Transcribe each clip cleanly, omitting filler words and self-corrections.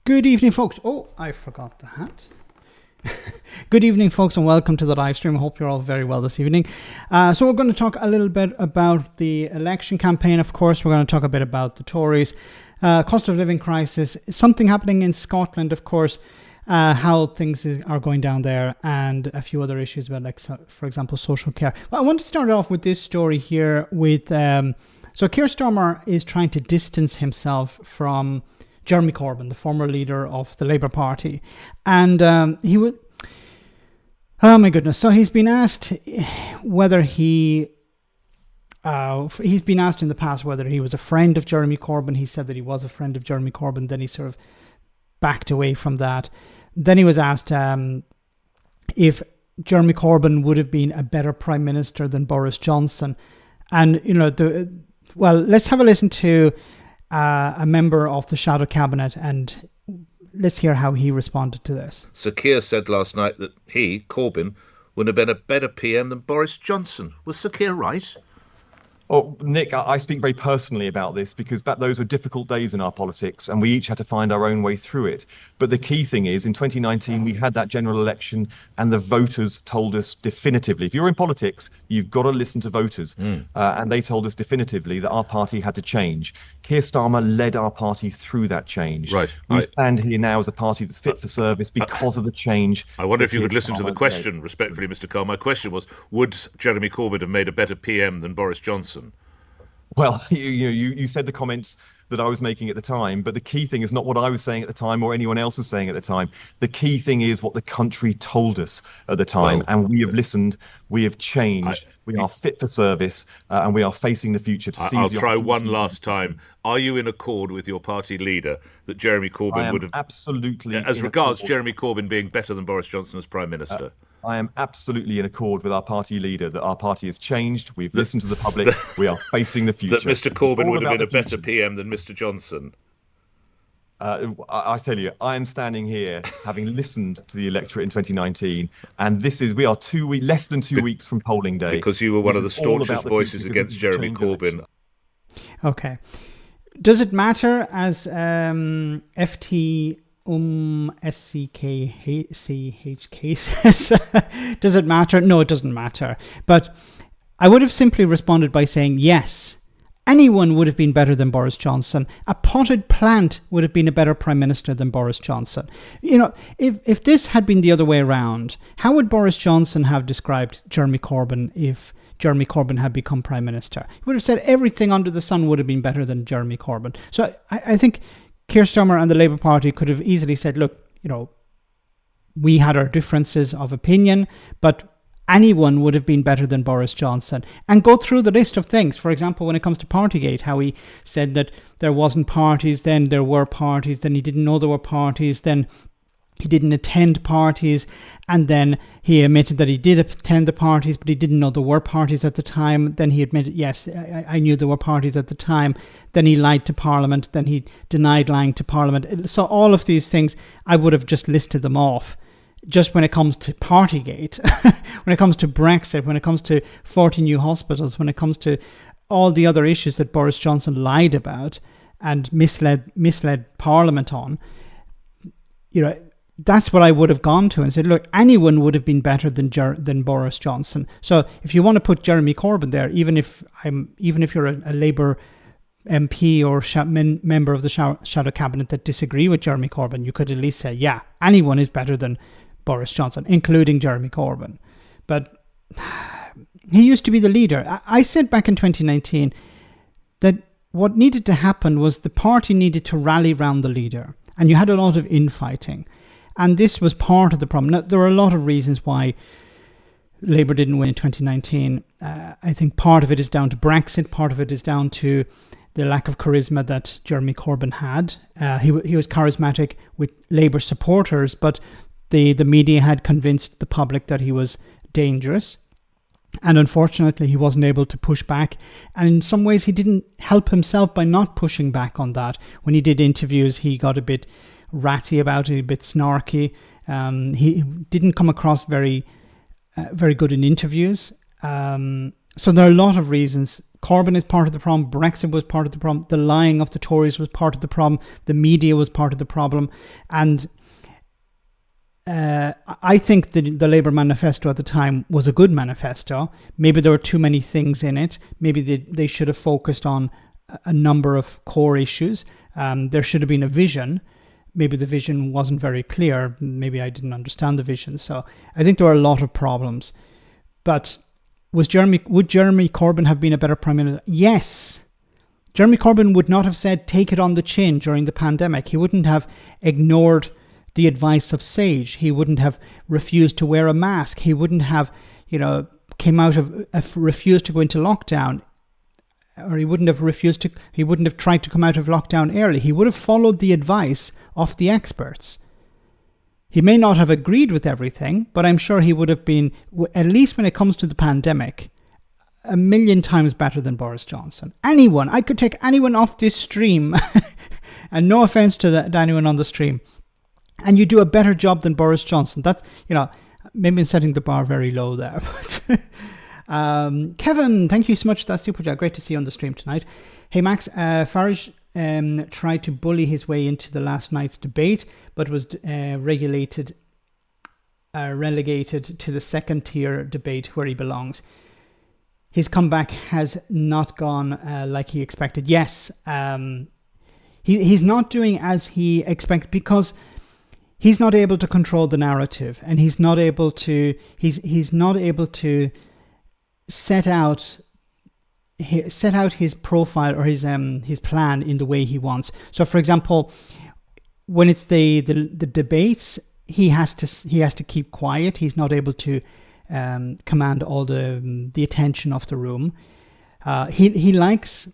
Good evening, folks. Oh, I forgot the hat. Good evening, folks, and welcome to the live stream. I hope you're all very well this evening. So we're going to talk a little bit about the election campaign. Of course, we're going to talk a bit about the Tories, cost of living crisis, something happening in Scotland, of course, how things are going down there, and a few other issues about, like, for example, social care. Well, I want to start off with this story here with... So Keir Starmer is trying to distance himself from Jeremy Corbyn, the former leader of the Labour Party. And he was... Oh my goodness. So he's been asked whether he's been asked in the past whether he was a friend of Jeremy Corbyn. He said that he was a friend of Jeremy Corbyn. Then he sort of backed away from that. Then he was asked if Jeremy Corbyn would have been a better Prime Minister than Boris Johnson. And, you know, well, let's have a listen to a member of the Shadow Cabinet, and let's hear how he responded to this. Sir Keir said last night that he, Corbyn, would have been a better PM than Boris Johnson. Was Sir Keir right? Oh, Nick, I speak very personally about this because those were difficult days in our politics and we each had to find our own way through it. But the key thing is, in 2019, we had that general election and the voters told us definitively, if you're in politics, you've got to listen to voters. And they told us definitively that our party had to change. Keir Starmer led our party through that change. Right. We stand here now as a party that's fit for service because of the change. I wonder if you could listen to the question, respectfully, Mr. Cole. My question was, would Jeremy Corbyn have made a better PM than Boris Johnson? Well, you said the comments that I was making at the time, but the key thing is not what I was saying at the time or anyone else was saying at the time. The key thing is what the country told us at the time, and we have listened, we have changed, we are fit for service, and we are facing the future to seize. I'll try one last time. Are you in accord with your party leader that Jeremy Corbyn would have... Absolutely. As regards Jeremy Corbyn being better than Boris Johnson as Prime Minister? I am absolutely in accord with our party leader that our party has changed. We've listened to the public. We are facing the future. That Mr. Corbyn would have been a better PM than Mr. Johnson. I tell you, I am standing here having listened to the electorate in 2019, and we are less than 2 weeks from polling day. Because you were one of the staunchest voices against Jeremy Corbyn. Okay. Does it matter as FT... SCKCHK says, does it matter? No, it doesn't matter. But I would have simply responded by saying, yes, anyone would have been better than Boris Johnson. A potted plant would have been a better Prime Minister than Boris Johnson. You know, if this had been the other way around, how would Boris Johnson have described Jeremy Corbyn if Jeremy Corbyn had become Prime Minister? He would have said everything under the sun would have been better than Jeremy Corbyn. So I think Keir Starmer and the Labour Party could have easily said, look, you know, we had our differences of opinion, but anyone would have been better than Boris Johnson, and go through the list of things. For example, when it comes to Partygate, how he said that there wasn't parties, then there were parties, then he didn't know there were parties, then he didn't attend parties, and then he admitted that he did attend the parties, but he didn't know there were parties at the time. Then he admitted, yes, I knew there were parties at the time. Then he lied to Parliament. Then he denied lying to Parliament. So all of these things, I would have just listed them off. Just when it comes to Partygate, when it comes to Brexit, when it comes to 40 new hospitals, when it comes to all the other issues that Boris Johnson lied about and misled Parliament on, you know, that's what I would have gone to and said, look, anyone would have been better than Boris Johnson. So if you want to put Jeremy Corbyn there, even if you're a Labour MP or member of the Shadow Cabinet that disagree with Jeremy Corbyn, you could at least say, yeah, anyone is better than Boris Johnson, including Jeremy Corbyn. But he used to be the leader. I said back in 2019 that what needed to happen was the party needed to rally round the leader, and you had a lot of infighting. And this was part of the problem. Now, there are a lot of reasons why Labour didn't win in 2019. I think part of it is down to Brexit. Part of it is down to the lack of charisma that Jeremy Corbyn had. He was charismatic with Labour supporters, but the media had convinced the public that he was dangerous. And unfortunately, he wasn't able to push back. And in some ways, he didn't help himself by not pushing back on that. When he did interviews, he got a bit ratty about it, a bit snarky. He didn't come across very good in interviews. So there are a lot of reasons. Corbyn is part of the problem. Brexit was part of the problem. The lying of the Tories was part of the problem. The media was part of the problem. And I think the Labour manifesto at the time was a good manifesto. Maybe there were too many things in it. Maybe they should have focused on a number of core issues. There should have been a vision. Maybe the vision wasn't very clear. Maybe I didn't understand the vision. So I think there were a lot of problems. But would Jeremy Corbyn have been a better Prime Minister? Yes. Jeremy Corbyn would not have said, take it on the chin during the pandemic. He wouldn't have ignored the advice of SAGE. He wouldn't have refused to wear a mask. He wouldn't have, refused to go into lockdown. Or he wouldn't have tried to come out of lockdown early. He would have followed the advice of the experts. He may not have agreed with everything, but I'm sure he would have been, at least when it comes to the pandemic, 1,000,000 times better than Boris Johnson. Anyone, I could take anyone off this stream, and no offense to anyone on the stream, and you do a better job than Boris Johnson. That's, maybe I'm setting the bar very low there. But Kevin, thank you so much for that super chat. Great to see you on the stream tonight. Hey Max, Farage tried to bully his way into the last night's debate, but was relegated to the second tier debate where he belongs. His comeback has not gone like he expected. Yes, he's not doing as he expected because he's not able to control the narrative, and he's not able to set out his profile or his plan in the way he wants. So, for example, when it's the debates, he has to keep quiet. He's not able to command all the attention of the room. He likes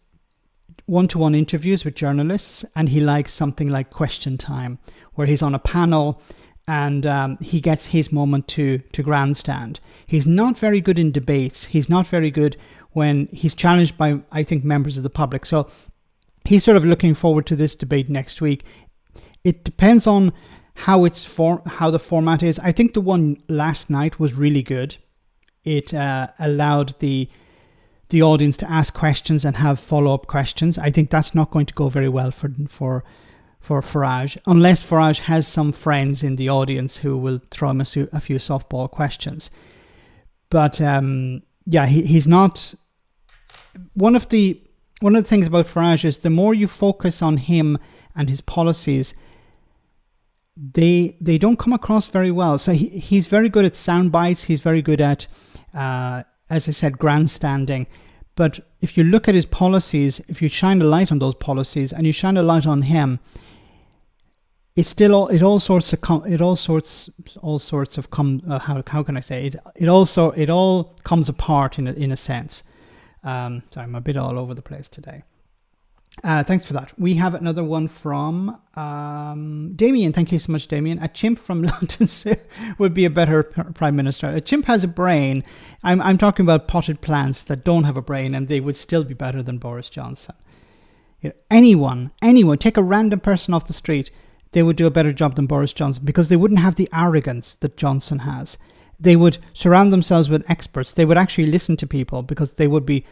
one-to-one interviews with journalists, and he likes something like Question Time, where he's on a panel and he gets his moment to grandstand. He's not very good in debates. He's not very good when he's challenged by, I think, members of the public. So he's sort of looking forward to this debate next week. It depends on how the format is. I think the one last night was really good. It allowed the audience to ask questions and have follow-up questions. I think that's not going to go very well for Farage, unless Farage has some friends in the audience who will throw him a few softball questions. But he's not. One of the things about Farage is the more you focus on him and his policies, they don't come across very well. So he's very good at sound bites. He's very good at, as I said, grandstanding. But if you look at his policies, if you shine a light on those policies and you shine a light on him, it's still it all comes apart in a sense. Sorry, I'm a bit all over the place today. Thanks for that. We have another one from Damien. Thank you so much, Damien. A chimp from London would be a better prime minister. A chimp has a brain. I'm talking about potted plants that don't have a brain, and they would still be better than Boris Johnson. Anyone, take a random person off the street, they would do a better job than Boris Johnson because they wouldn't have the arrogance that Johnson has. They would surround themselves with experts. They would actually listen to people because they would be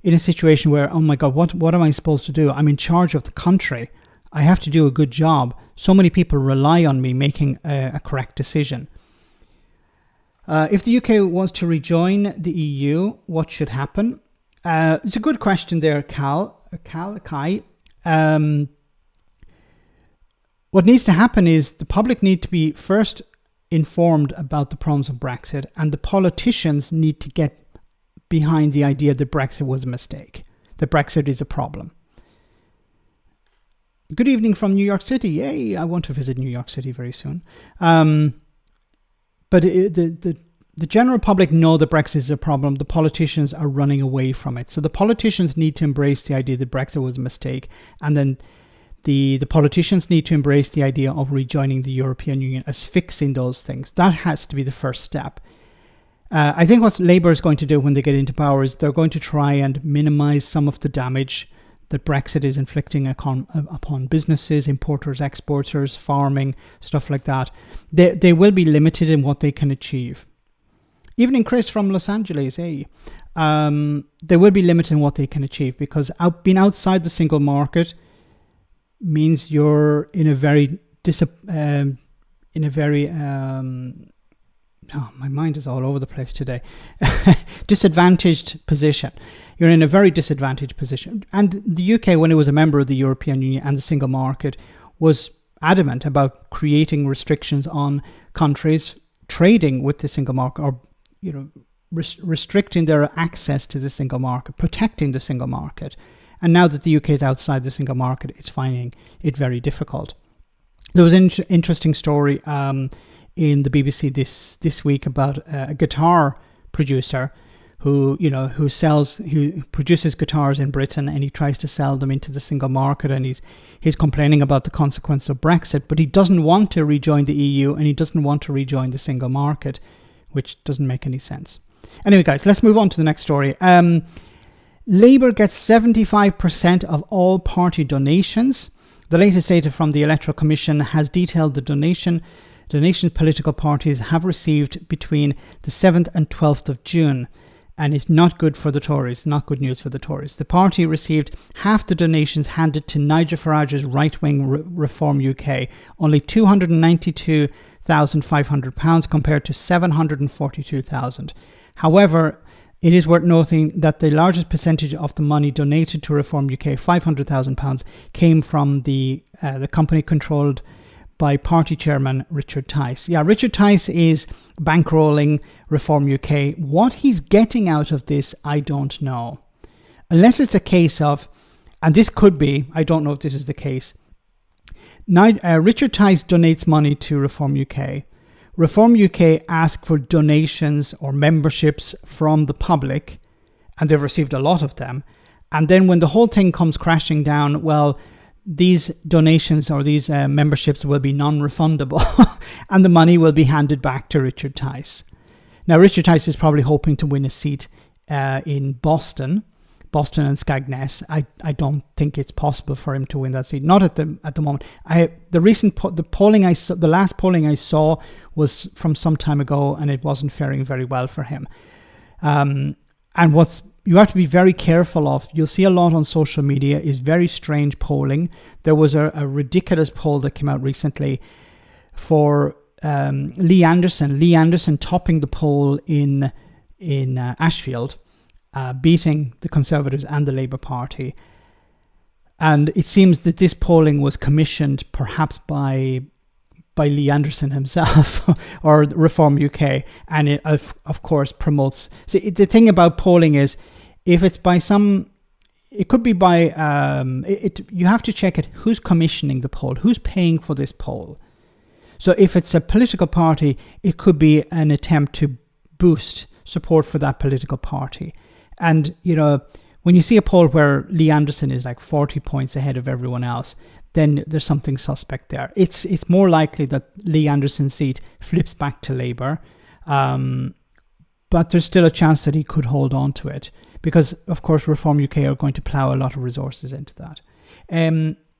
in a situation where, oh my God, what am I supposed to do? I'm in charge of the country. I have to do a good job. So many people rely on me making a correct decision. If the UK wants to rejoin the EU, what should happen? It's a good question there, Kai. What needs to happen is the public need to be first informed about the problems of Brexit, and the politicians need to get behind the idea that Brexit was a mistake, that Brexit is a problem. Good evening from New York City. Yay, I want to visit New York City very soon. But the general public know that Brexit is a problem. The politicians are running away from it. So the politicians need to embrace the idea that Brexit was a mistake, and then the politicians need to embrace the idea of rejoining the European Union as fixing those things. That has to be the first step. I think what Labour is going to do when they get into power is they're going to try and minimise some of the damage that Brexit is inflicting upon businesses, importers, exporters, farming, stuff like that. They will be limited in what they can achieve. Evening, Chris from Los Angeles. Hey, they will be limited in what they can achieve because being outside the single market means you're in a very my mind is all over the place today. Disadvantaged position. You're in a very disadvantaged position. And the UK, when it was a member of the European Union and the single market, was adamant about creating restrictions on countries trading with the single market, or restricting their access to the single market, protecting the single market. And now that the UK is outside the single market, it's finding it very difficult. There was an interesting story in the BBC this week about a guitar producer who produces guitars in Britain, and he tries to sell them into the single market, and he's complaining about the consequence of Brexit, but he doesn't want to rejoin the EU and he doesn't want to rejoin the single market, which doesn't make any sense. Anyway, guys, let's move on to the next story. Labour gets 75% of all party donations. The latest data from the Electoral Commission has detailed the donations political parties have received between the 7th and 12th of June, and it's not good for the Tories, not good news for the Tories. The party received half the donations handed to Nigel Farage's right-wing Reform UK, only £292,500 compared to £742,000. However, it is worth noting that the largest percentage of the money donated to Reform UK, £500,000, came from the company controlled by party chairman Richard Tice. Yeah, Richard Tice is bankrolling Reform UK. What he's getting out of this, I don't know. Unless it's a case of, and this could be, I don't know if this is the case. Now, Richard Tice donates money to Reform UK. Reform UK ask for donations or memberships from the public, and they've received a lot of them. And then when the whole thing comes crashing down, well, these donations or these memberships will be non-refundable and the money will be handed back to Richard Tice. Now, Richard Tice is probably hoping to win a seat in Boston and Skegness. I don't think it's possible for him to win that seat. Not at the moment. The last polling I saw was from some time ago, and it wasn't faring very well for him. And what's you have to be very careful of, you'll see a lot on social media, is very strange polling. There was a ridiculous poll that came out recently for Lee Anderson topping the poll in Ashfield, beating the Conservatives and the Labour Party. And it seems that this polling was commissioned perhaps by Lee Anderson himself or Reform UK, and it of course promotes. So the thing about polling is, if it's by it could be by you have to check it. Who's commissioning the poll? Who's paying for this poll? So if it's a political party, it could be an attempt to boost support for that political party. And when you see a poll where Lee Anderson is like 40 points ahead of everyone else, then there's something suspect there. It's more likely that Lee Anderson's seat flips back to Labour, but there's still a chance that he could hold on to it, because of course Reform UK are going to plough a lot of resources into that.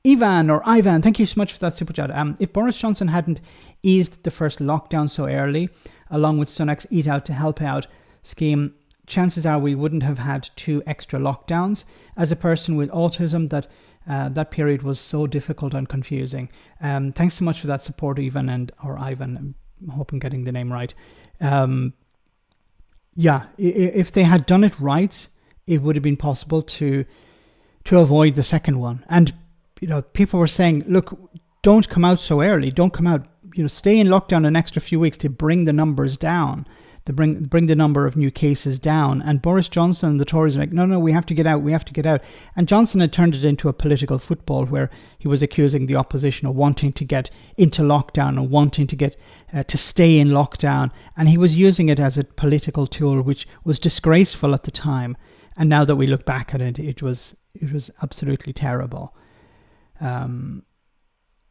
Ivan, thank you so much for that super chat. If Boris Johnson hadn't eased the first lockdown so early, along with Sunak's Eat Out to Help Out scheme, chances are we wouldn't have had 2 extra lockdowns. As a person with autism, that period was so difficult and confusing. Thanks so much for that support, Ivan. I hope I'm getting the name right. If they had done it right, it would have been possible to avoid the second one. And people were saying, look, don't come out so early. Don't come out. Stay in lockdown an extra few weeks to bring the numbers down. To bring the number of new cases down. And Boris Johnson and the Tories are like, no, we have to get out. And Johnson had turned it into a political football where he was accusing the opposition of wanting to get into lockdown and wanting to get to stay in lockdown. And he was using it as a political tool, which was disgraceful at the time. And now that we look back at it, it was absolutely terrible.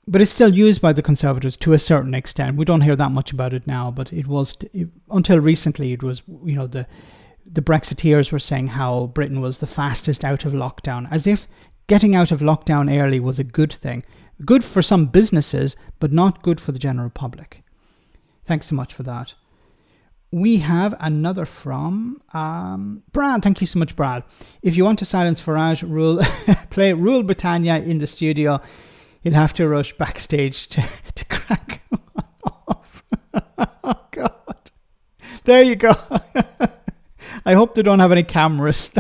But it's still used by the Conservatives to a certain extent. We don't hear that much about it now, but until recently, it was, the Brexiteers were saying how Britain was the fastest out of lockdown, as if getting out of lockdown early was a good thing. Good for some businesses, but not good for the general public. Thanks so much for that. we have another from Brad. Thank you so much, Brad. If you want to silence Farage, play Rule Britannia in the studio. You'll have to rush backstage to crack him off. Oh, God. There you go. I hope they don't have any cameras.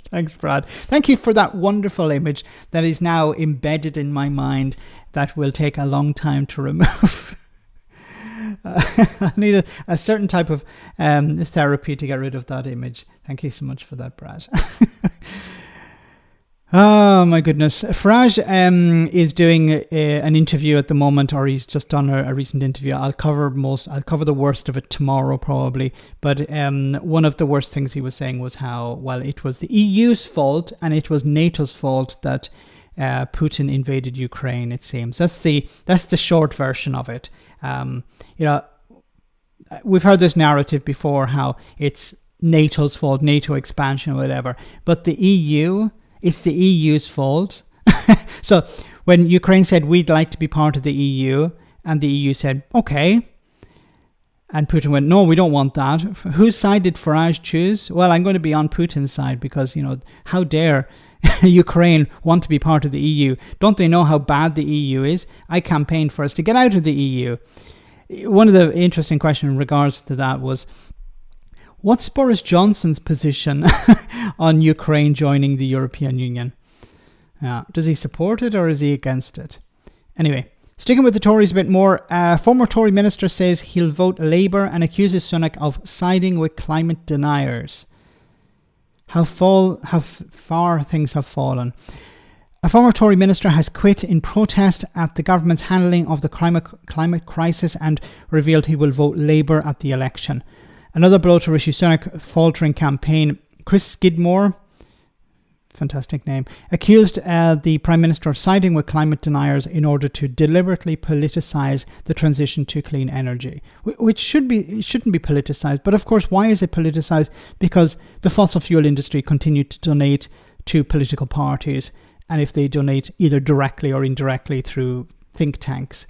Thanks, Brad. Thank you for that wonderful image that is now embedded in my mind that will take a long time to remove. I need a certain type of therapy to get rid of that image. Thank you so much for that, Brad. Oh my goodness. Farage is doing an interview at the moment, or he's just done a recent interview. I'll cover the worst of it tomorrow probably. But one of the worst things he was saying was how, well, it was the EU's fault and it was NATO's fault that Putin invaded Ukraine, it seems. That's the short version of it. We've heard this narrative before, how it's NATO's fault, NATO expansion or whatever. But the EU, it's the EU's fault. So when Ukraine said we'd like to be part of the EU, and the EU said, okay, and Putin went, no, we don't want that. Whose side did Farage choose? Well, I'm going to be on Putin's side because, how dare Ukraine want to be part of the EU? Don't they know how bad the EU is? I campaigned for us to get out of the EU. One of the interesting questions in regards to that was, what's Boris Johnson's position on Ukraine joining the European Union? Does he support it or is he against it? Anyway, sticking with the Tories a bit more, former Tory minister says he'll vote Labour and accuses Sunak of siding with climate deniers. How far things have fallen. A former Tory minister has quit in protest at the government's handling of the climate crisis and revealed he will vote Labour at the election. Another blow to Rishi Sunak's faltering campaign. Chris Skidmore, fantastic name, accused the Prime Minister of siding with climate deniers in order to deliberately politicise the transition to clean energy, which shouldn't be politicised. But of course, why is it politicised? Because the fossil fuel industry continue to donate to political parties, and if they donate either directly or indirectly through think tanks,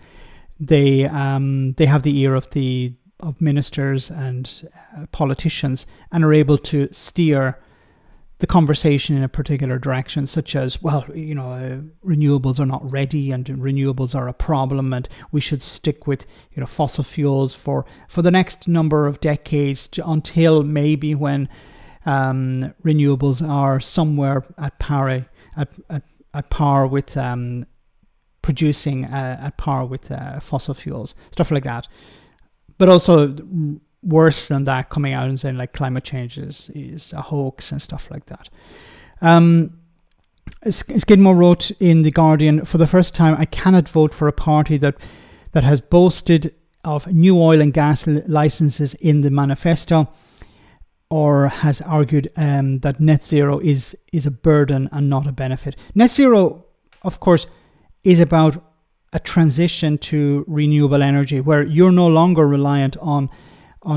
they have the ear of ministers and politicians and are able to steer the conversation in a particular direction, such as, well, renewables are not ready and renewables are a problem and we should stick with fossil fuels for the next number of decades until maybe when renewables are somewhere at par with producing at par with fossil fuels, stuff like that. But also worse than that, coming out and saying like climate change is a hoax and stuff like that. Skidmore wrote in The Guardian, for the first time, I cannot vote for a party that has boasted of new oil and gas licenses in the manifesto, or has argued that net zero is a burden and not a benefit. Net zero, of course, is about a transition to renewable energy where you're no longer reliant on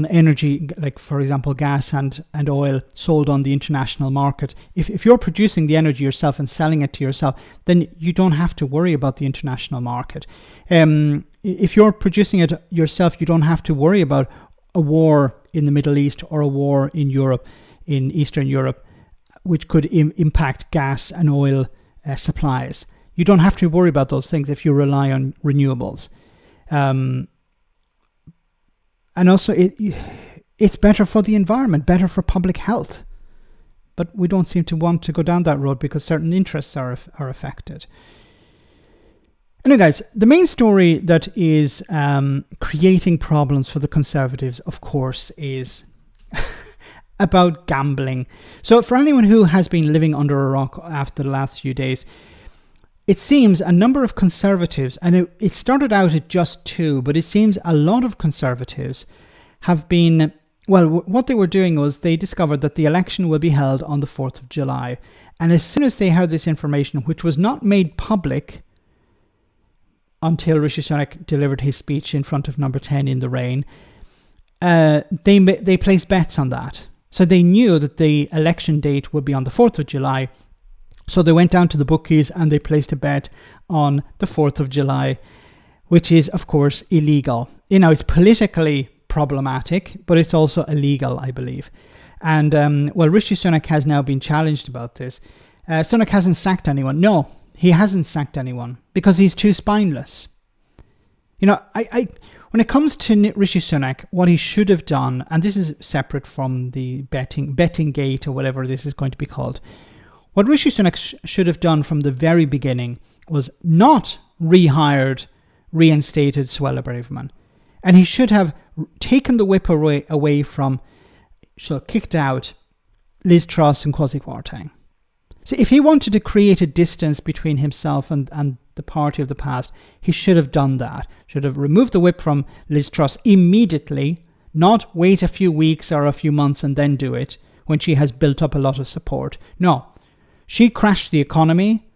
energy, like, for example, gas and oil sold on the international market. If you're producing the energy yourself and selling it to yourself, then you don't have to worry about the international market. If you're producing it yourself, you don't have to worry about a war in the Middle East or a war in Europe, in Eastern Europe, which could impact gas and oil supplies. You don't have to worry about those things if you rely on renewables. And also, it's better for the environment, better for public health. But we don't seem to want to go down that road because certain interests are affected. Anyway, guys, the main story that is creating problems for the Conservatives, of course, is about gambling. So for anyone who has been living under a rock after the last few days, it seems a number of Conservatives, and it started out at just 2, but it seems a lot of Conservatives have been, well, what they were doing was they discovered that the election will be held on the 4th of July. And as soon as they heard this information, which was not made public until Rishi Sunak delivered his speech in front of number 10 in the rain, they placed bets on that. So they knew that the election date would be on the 4th of July. So they went down to the bookies and they placed a bet on the 4th of July, which is, of course, illegal. It's politically problematic, but it's also illegal, I believe. And, Rishi Sunak has now been challenged about this. Sunak hasn't sacked anyone. No, he hasn't sacked anyone because he's too spineless. You know, when it comes to Rishi Sunak, what he should have done, and this is separate from the betting gate or whatever this is going to be called, what Rishi Sunak should have done from the very beginning was not reinstated Suella Braverman. And he should have taken the whip away from, so kicked out Liz Truss and Kwasi Kwarteng. So if he wanted to create a distance between himself and the party of the past, he should have done that. Should have removed the whip from Liz Truss immediately, not wait a few weeks or a few months and then do it when she has built up a lot of support. No, she crashed the economy.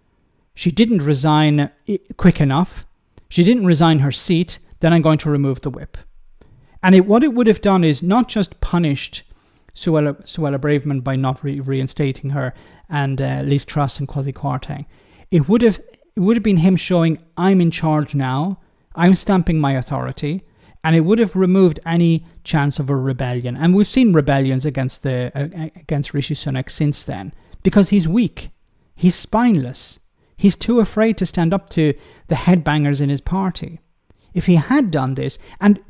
She didn't resign quick enough. She didn't resign her seat. Then I'm going to remove the whip. And what it would have done is not just punished Suella Braverman by not reinstating her and Liz Truss and Kwasi Kwarteng. It would have been him showing, I'm in charge now, I'm stamping my authority, and it would have removed any chance of a rebellion. And we've seen rebellions against Rishi Sunak since then, because he's weak, he's spineless, he's too afraid to stand up to the headbangers in his party. If he had done this, and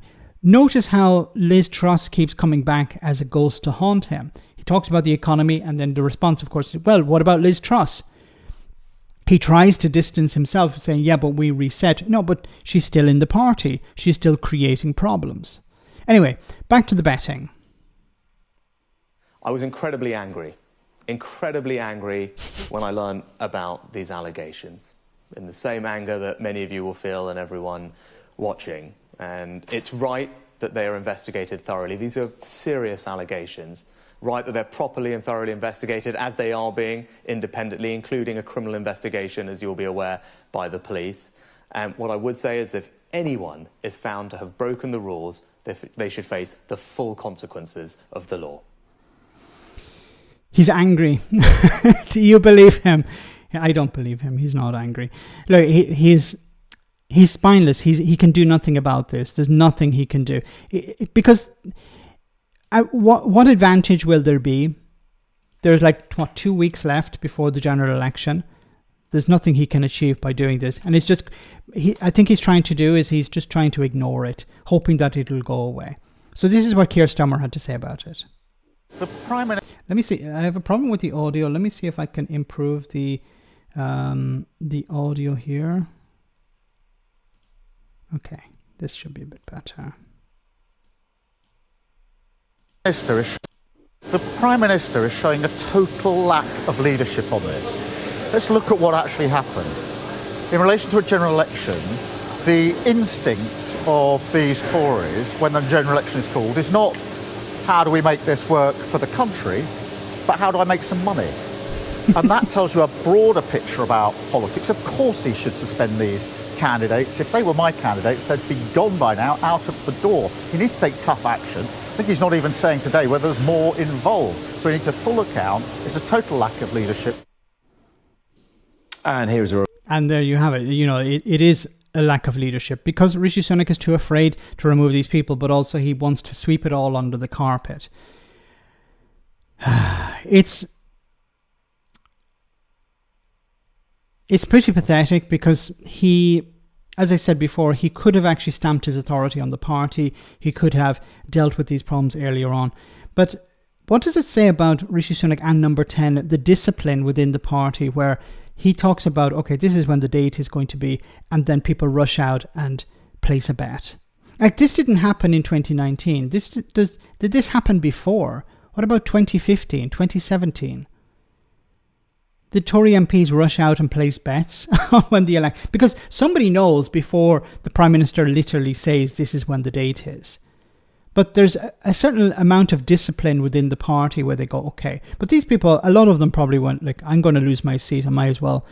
notice how Liz Truss keeps coming back as a ghost to haunt him. He talks about the economy, and then the response, of course, is, well, what about Liz Truss? He tries to distance himself, saying, yeah, but we reset. No, but she's still in the party. She's still creating problems. Anyway, back to the betting. I was incredibly angry when I learned about these allegations. In the same anger that many of you will feel and everyone watching. And it's right that they are investigated thoroughly. These are serious allegations. Right that they're properly and thoroughly investigated, as they are being independently, including a criminal investigation, as you'll be aware, by the police. And what I would say is if anyone is found to have broken the rules, they should face the full consequences of the law. He's angry. Do you believe him? I don't believe him. He's not angry. Look, he's spineless. He can do nothing about this. There's nothing he can do. Because what advantage will there be? There's 2 weeks left before the general election. There's nothing he can achieve by doing this. And it's just, I think he's trying to ignore it, hoping that it'll go away. So this is what Keir Starmer had to say about it. Let me see. I have a problem with the audio. Let me see if I can improve the audio here. Okay, this should be a bit better. The Prime Minister is showing a total lack of leadership on this. Let's look at what actually happened. In relation to a general election, the instinct of these Tories, when the general election is called, is not how do we make this work for the country, but how do I make some money? And that tells you a broader picture about politics. Of course he should suspend these candidates. If they were my candidates, they'd be gone by now, out of the door. He needs to take tough action. I think he's not even saying today whether there's more involved. So he needs a full account. It's a total lack of leadership. And there you have it. You know, it is a lack of leadership because Rishi Sunak is too afraid to remove these people, but also he wants to sweep it all under the carpet. It's pretty pathetic because he, as I said before, he could have actually stamped his authority on the party. He could have dealt with these problems earlier on. But what does it say about Rishi Sunak and Number 10, the discipline within the party, where he talks about, okay, this is when the date is going to be, and then people rush out and place a bet. Like, this didn't happen in 2019. Did this happen before? What about 2015, 2017? Did Tory MPs rush out and place bets when the election? Because somebody knows before the Prime Minister literally says this is when the date is. But there's a certain amount of discipline within the party where they go, okay. But these people, a lot of them probably went like, I'm going to lose my seat. I might as well,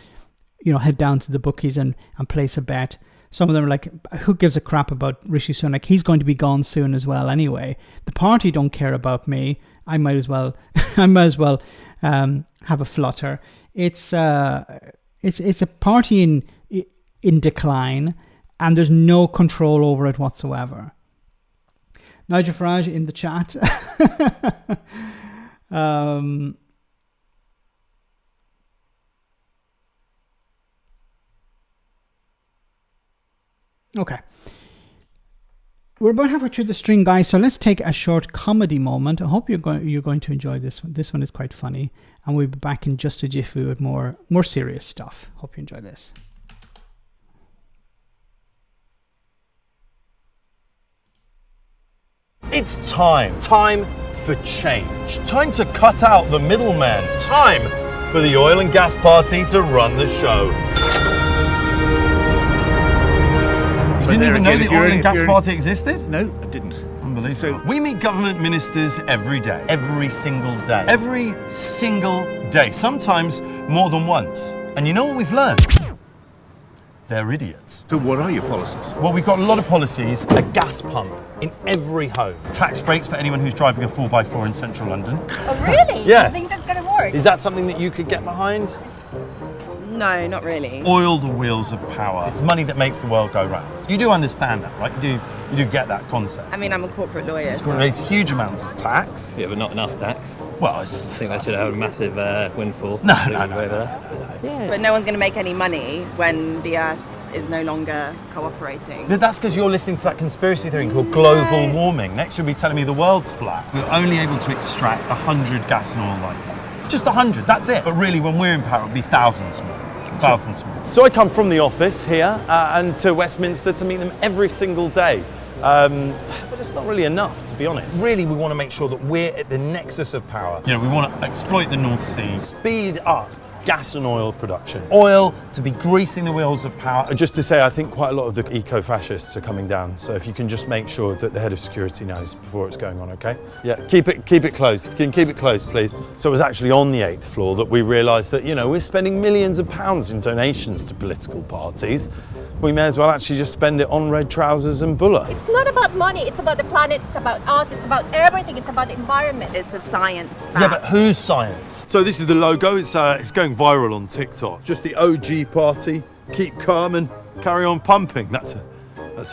head down to the bookies and place a bet. Some of them are like, who gives a crap about Rishi Sunak? He's going to be gone soon as well anyway. The party don't care about me. I might as well have a flutter. It's a party in decline, and there's no control over it whatsoever. Nigel Farage in the chat. Okay. We're about halfway through the string, guys, so let's take a short comedy moment. I hope you're going to enjoy this one. This one is quite funny, and we'll be back in just a jiffy with more serious stuff. Hope you enjoy this. It's time for change. Time to cut out the middleman. Time for the oil and gas party to run the show. You didn't even know the oil and gas party existed? No, I didn't. Unbelievable. We meet government ministers every day. Every single day. Every single day. Sometimes more than once. And you know what we've learned? They're idiots. So what are your policies? Well, we've got a lot of policies. A gas pump in every home. Tax breaks for anyone who's driving a 4x4 in central London. Oh, really? Yeah. You think that's going to work? Is that something that you could get behind? No, not really. Oil the wheels of power. It's money that makes the world go round. You do understand that, right? You do get that concept. I mean, I'm a corporate lawyer. It's going to raise huge amounts of tax. Yeah, but not enough tax. Well, I think they should have a massive windfall. No. But no one's going to make any money when the Earth is no longer cooperating. But that's because you're listening to that conspiracy theory called global warming. Next you'll be telling me the world's flat. We're only able to extract 100 gas and oil licenses. Just 100, that's it. But really, when we're in power, it'll be thousands more. Thousands more. So I come from the office here and to Westminster to meet them every single day. But it's not really enough, to be honest. Really, we want to make sure that we're at the nexus of power. You know, we want to exploit the North Sea, speed up gas and oil production. Oil to be greasing the wheels of power. Just to say, I think quite a lot of the eco-fascists are coming down. So if you can just make sure that the head of security knows before it's going on, okay? Yeah, keep it closed. If you can keep it closed, please. So it was actually on the 8th floor that we realised that, you know, we're spending millions of pounds in donations to political parties. We may as well actually just spend it on red trousers and bulla. It's not about money, it's about the planet, it's about us, it's about everything, it's about the environment. It's a science fact. Yeah, but whose science? So this is the logo, it's going viral on TikTok. Just the OG party, keep calm and carry on pumping. That's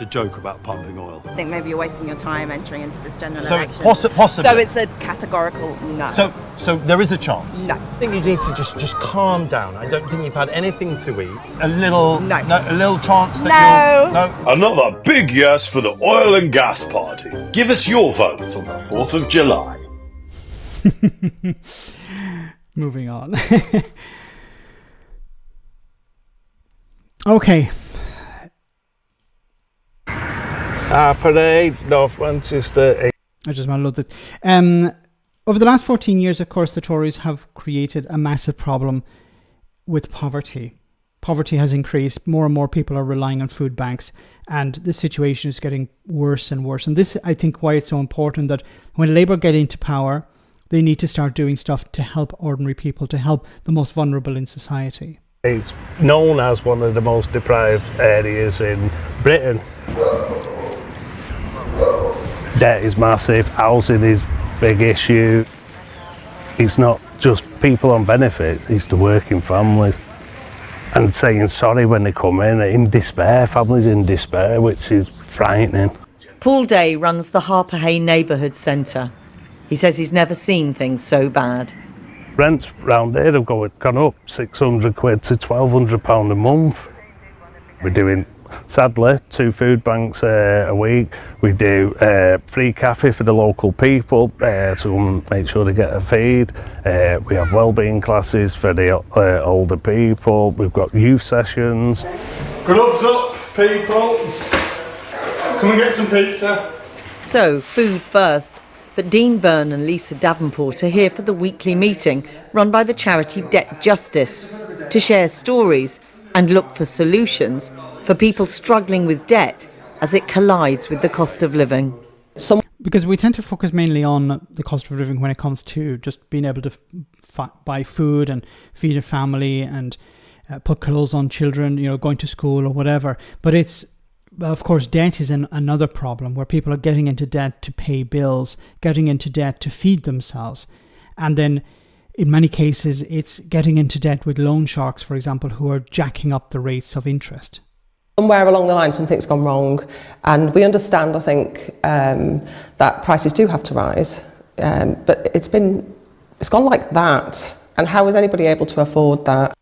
a joke about pumping oil. I think maybe you're wasting your time entering into this general So election. possibly. So it's a categorical no. So there is a chance. No. I think you need to just calm down. I don't think you've had anything to eat. A little a little chance that you'll Another big yes for the oil and gas party. Give us your vote on the 4th of July. Moving on. Okay. Parade, North Manchester. I just want to load this. Over the last 14 years, of course, the Tories have created a massive problem with poverty. Poverty has increased. More and more people are relying on food banks, and the situation is getting worse and worse. And this, I think, why it's so important that when Labour get into power, they need to start doing stuff to help ordinary people, to help the most vulnerable in society. It's known as one of the most deprived areas in Britain. Debt is massive, housing is big issue. It's not just people on benefits, it's the working families. And saying sorry when they come in despair, families in despair, which is frightening. Paul Day runs the Harper Hay Neighbourhood Centre. He says he's never seen things so bad. Rents round here have gone up 600 quid to £1,200 a month. We're doing, sadly, 2 food banks a week. We do free cafe for the local people to make sure they get a feed. We have wellbeing classes for the older people. We've got youth sessions. Gloves up, people. Come and get some pizza. So, food first. But Dean Byrne and Lisa Davenport are here for the weekly meeting run by the charity Debt Justice to share stories and look for solutions for people struggling with debt as it collides with the cost of living. Because we tend to focus mainly on the cost of living when it comes to just being able to buy food and feed a family and put clothes on children, you know, going to school or whatever. But it's, of course, debt is another problem where people are getting into debt to pay bills, getting into debt to feed themselves. And then in many cases, it's getting into debt with loan sharks, for example, who are jacking up the rates of interest. Somewhere along the line, something's gone wrong, and we understand, I think, that prices do have to rise, but it's gone like that. And how is anybody able to afford that?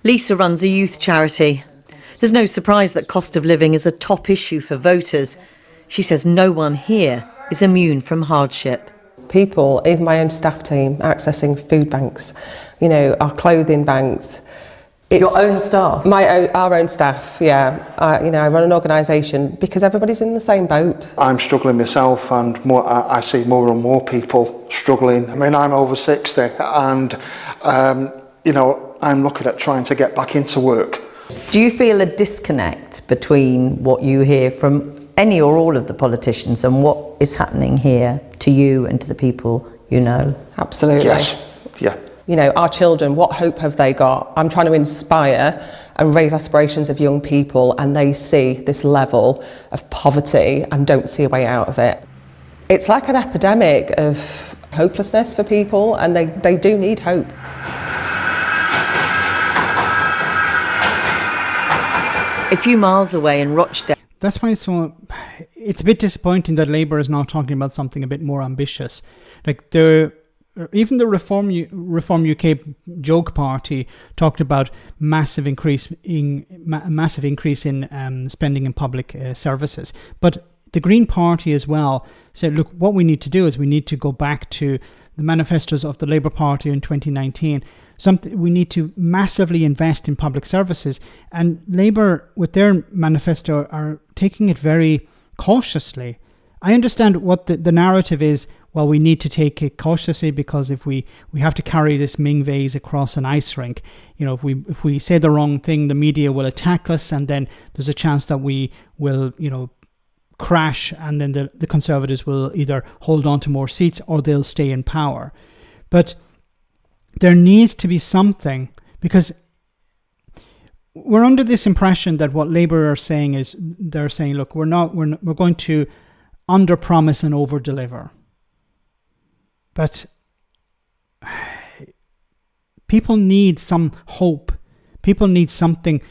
Lisa runs a youth charity. There's no surprise that cost of living is a top issue for voters. She says no one here is immune from hardship. People, even my own staff team, accessing food banks, our clothing banks. Your own staff? Our own staff, yeah. I run an organisation because everybody's in the same boat. I'm struggling myself, and I see more and more people struggling. I mean, I'm over 60 and, I'm looking at trying to get back into work. Do you feel a disconnect between what you hear from any or all of the politicians and what is happening here to you and to the people you know? Absolutely. Yes, yeah. Our children, what hope have they got? I'm trying to inspire and raise aspirations of young people, and they see this level of poverty and don't see a way out of it. It's like an epidemic of hopelessness for people, and they do need hope. A few miles away in Rochdale. That's why it's a bit disappointing that Labour is now talking about something a bit more ambitious. Like even the Reform UK joke party talked about massive increase in spending in public services. But the Green Party as well said, look, what we need to do is we need to go back to the manifestos of the Labour Party in 2019. We need to massively invest in public services. And Labour, with their manifesto, are taking it very cautiously. I understand what the narrative is. Well, we need to take it cautiously because if we have to carry this Ming vase across an ice rink, if we say the wrong thing, the media will attack us, and then there's a chance that we will, crash, and then the Conservatives will either hold on to more seats or they'll stay in power. But there needs to be something, because we're under this impression that what Labour are saying is they're saying, look, we're going to under-promise and over-deliver. But people need some hope. People need something.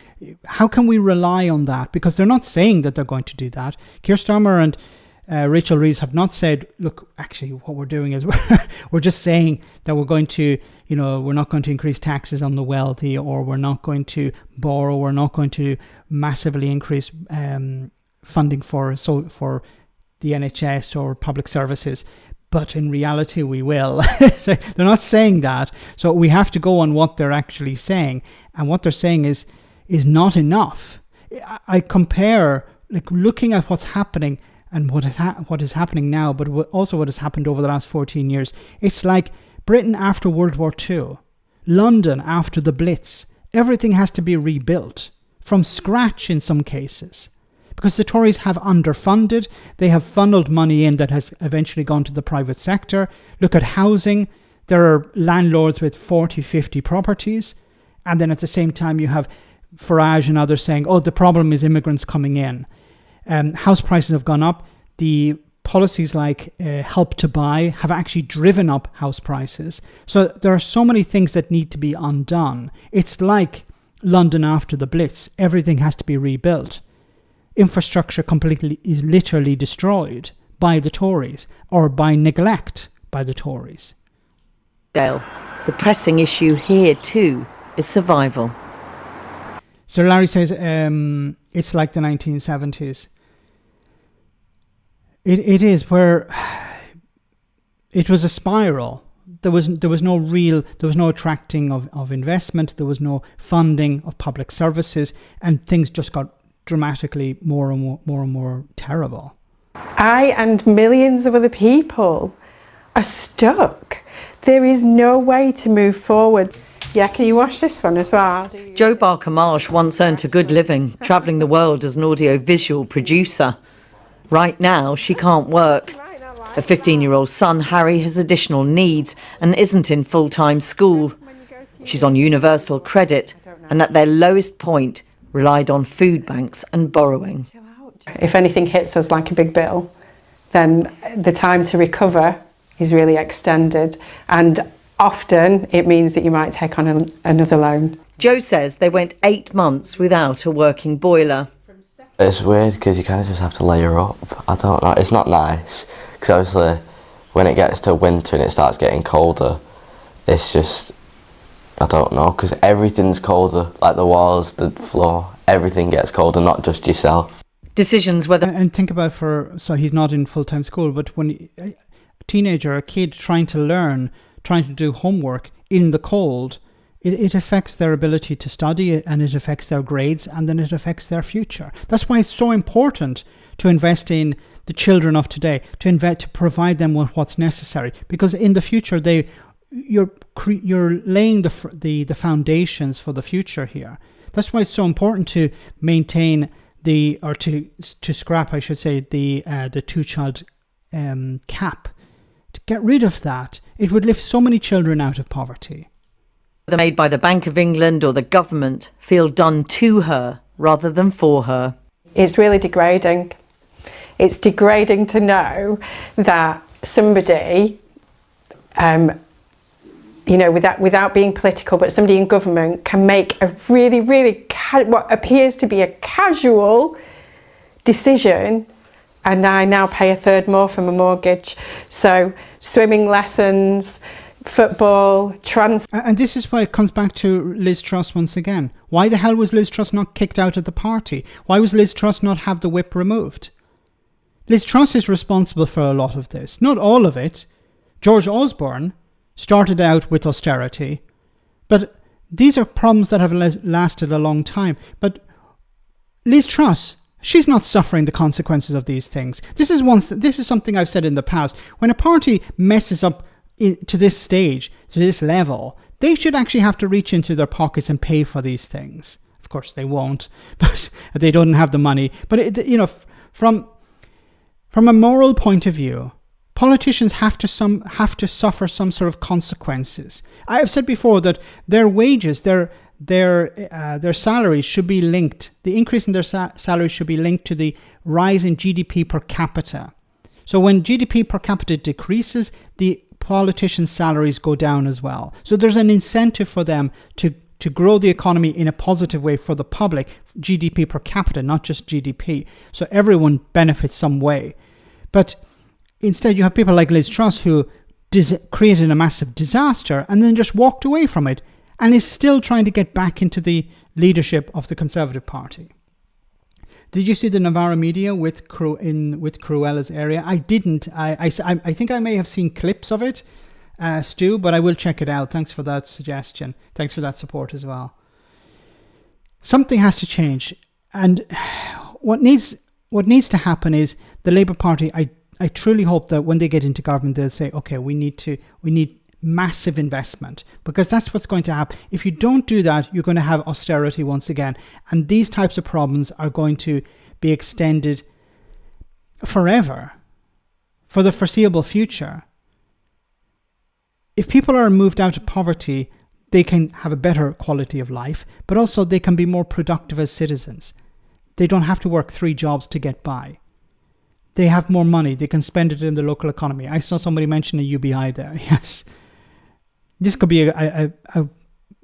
How can we rely on that? Because they're not saying that they're going to do that. Keir Starmer and Rachel Reeves have not said, look, actually what we're doing is we're just saying that we're going to, we're not going to increase taxes on the wealthy, or we're not going to borrow, we're not going to massively increase funding for the NHS or public services. But in reality, we will. They're not saying that. So we have to go on what they're actually saying. And what they're saying is not enough. I compare, looking at what's happening and what is happening now, but also what has happened over the last 14 years. It's like Britain after World War II, London after the Blitz. Everything has to be rebuilt from scratch in some cases. Because the Tories have underfunded, they have funneled money in that has eventually gone to the private sector. Look at housing. There are landlords with 40, 50 properties. And then at the same time, you have Farage and others saying, oh, the problem is immigrants coming in. House prices have gone up. The policies like Help to Buy have actually driven up house prices. So there are so many things that need to be undone. It's like London after the Blitz. Everything has to be rebuilt. Infrastructure completely is literally destroyed by the Tories, or by neglect by the Tories. Dale, the pressing issue here too is survival. So Larry says it's like the 1970s. It is, where it was a spiral. There was no attracting of investment. There was no funding of public services, and things just got dramatically more and more terrible. I and millions of other people are stuck. There is no way to move forward. Yeah, can you watch this one as well? Jo Barker-Marsh once earned a good living travelling the world as an audiovisual producer. Right now, she can't work. Her 15-year-old son, Harry, has additional needs and isn't in full-time school. She's on universal credit, and at their lowest point, relied on food banks and borrowing. If anything hits us like a big bill, then the time to recover is really extended, and often it means that you might take on another loan. Jo says they went 8 months without a working boiler. It's weird because you kind of just have to layer up. I don't know. It's not nice because obviously when it gets to winter and it starts getting colder, it's just, I don't know, because everything's colder, like the walls, the floor, everything gets colder, not just yourself. Decisions whether... And think about so he's not in full-time school, but when a teenager, a kid trying to learn, trying to do homework in the cold, it affects their ability to study, and it affects their grades, and then it affects their future. That's why it's so important to invest in the children of today, to provide them with what's necessary, because in the future you're laying the foundations for the future here. That's why it's so important to maintain to scrap, I should say, the 2-child cap. To get rid of that, it would lift so many children out of poverty. Made by the Bank of England or the government feel done to her rather than for her. It's really degrading. It's degrading to know that somebody, without being political, but somebody in government can make a really, really what appears to be a casual decision, and I now pay a third more for my mortgage. So swimming lessons, football, and this is why it comes back to Liz Truss once again. Why the hell was Liz Truss not kicked out of the party? Why was Liz Truss not have the whip removed? Liz Truss is responsible for a lot of this, not all of it. George Osborne started out with austerity, but these are problems that have lasted a long time. But Liz Truss, she's not suffering the consequences of these things. This is something I've said in the past. When a party messes up to this stage, to this level, they should actually have to reach into their pockets and pay for these things. Of course, they won't, but they don't have the money. But from a moral point of view, politicians have to suffer some sort of consequences. I have said before that their wages, their salaries should be linked. The increase in their salaries should be linked to the rise in GDP per capita. So when GDP per capita decreases, the politicians' salaries go down as well. So there's an incentive for them to grow the economy in a positive way for the public, GDP per capita, not just GDP. So everyone benefits some way. But instead you have people like Liz Truss who created a massive disaster and then just walked away from it and is still trying to get back into the leadership of the Conservative Party. Did you see the Novara media with Cruella's area? I didn't. I think I may have seen clips of it, Stu, but I will check it out. Thanks for that suggestion. Thanks for that support as well. Something has to change, and what needs to happen is the Labour Party. I truly hope that when they get into government, they'll say, okay, we need massive investment, because that's what's going to happen. If you don't do that, you're going to have austerity once again, and these types of problems are going to be extended forever, for the foreseeable future. If people are moved out of poverty, they can have a better quality of life, but also they can be more productive as citizens. They don't have to work 3 jobs to get by. They have more money. They can spend it in the local economy. I saw somebody mention a UBI there. Yes. This could be this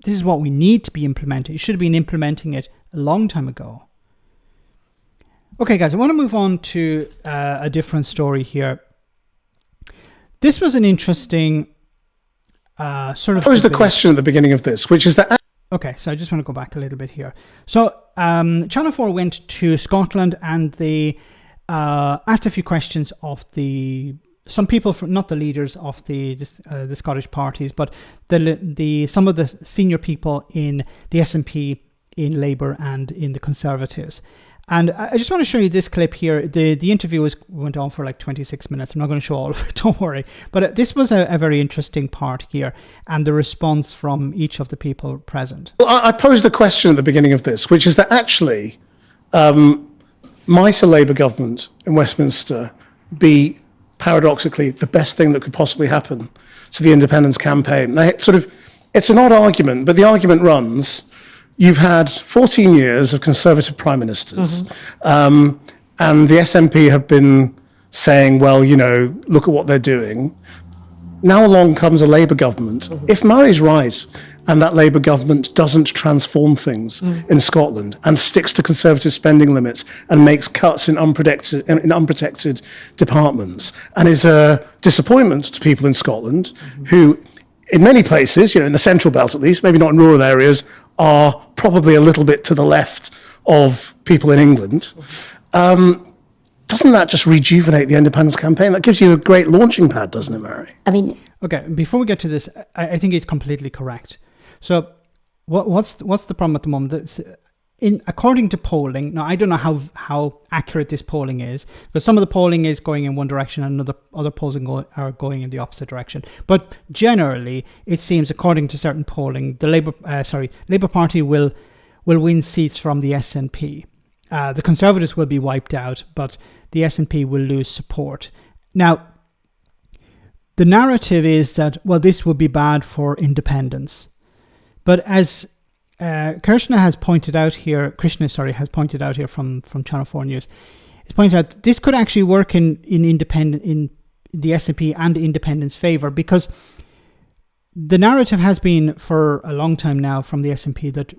is what we need to be implementing. You should have been implementing it a long time ago. Okay, guys, I want to move on to a different story here. This was an interesting sort of... That was the question at the beginning of this, which is that... Okay, so I just want to go back a little bit here. So Channel 4 went to Scotland and they asked a few questions of some people, from not the leaders of the Scottish parties, but some of the senior people in the SNP, in Labour, and in the Conservatives. And I just want to show you this clip here. The interview went on for like 26 minutes. I'm not going to show all of it, don't worry. But this was a very interesting part here, and the response from each of the people present. Well, I posed a question at the beginning of this, which is that actually, might a Labour government in Westminster be paradoxically the best thing that could possibly happen to the independence campaign? It's an odd argument, but the argument runs: you've had 14 years of Conservative prime ministers, and the SNP have been saying, well, look at what they're doing. Now along comes a Labour government. If Murray's right and that Labour government doesn't transform things in Scotland and sticks to conservative spending limits and makes cuts in unprotected departments and is a disappointment to people in Scotland who, in many places, in the central belt at least, maybe not in rural areas, are probably a little bit to the left of people in England, doesn't that just rejuvenate the independence campaign? That gives you a great launching pad, doesn't it, Mary? I mean... Okay, before we get to this, I think it's completely correct. So what's the problem at the moment? According to polling, now I don't know how accurate this polling is, because some of the polling is going in one direction and other polls are going in the opposite direction. But generally, it seems, according to certain polling, the Labour Party will win seats from the SNP. The Conservatives will be wiped out, but the SNP will lose support. Now, the narrative is that, well, this would be bad for independence. But as Krishna has pointed out here from Channel 4 News, he's pointed out this could actually work in the SNP and independence favour, because the narrative has been for a long time now from the SNP that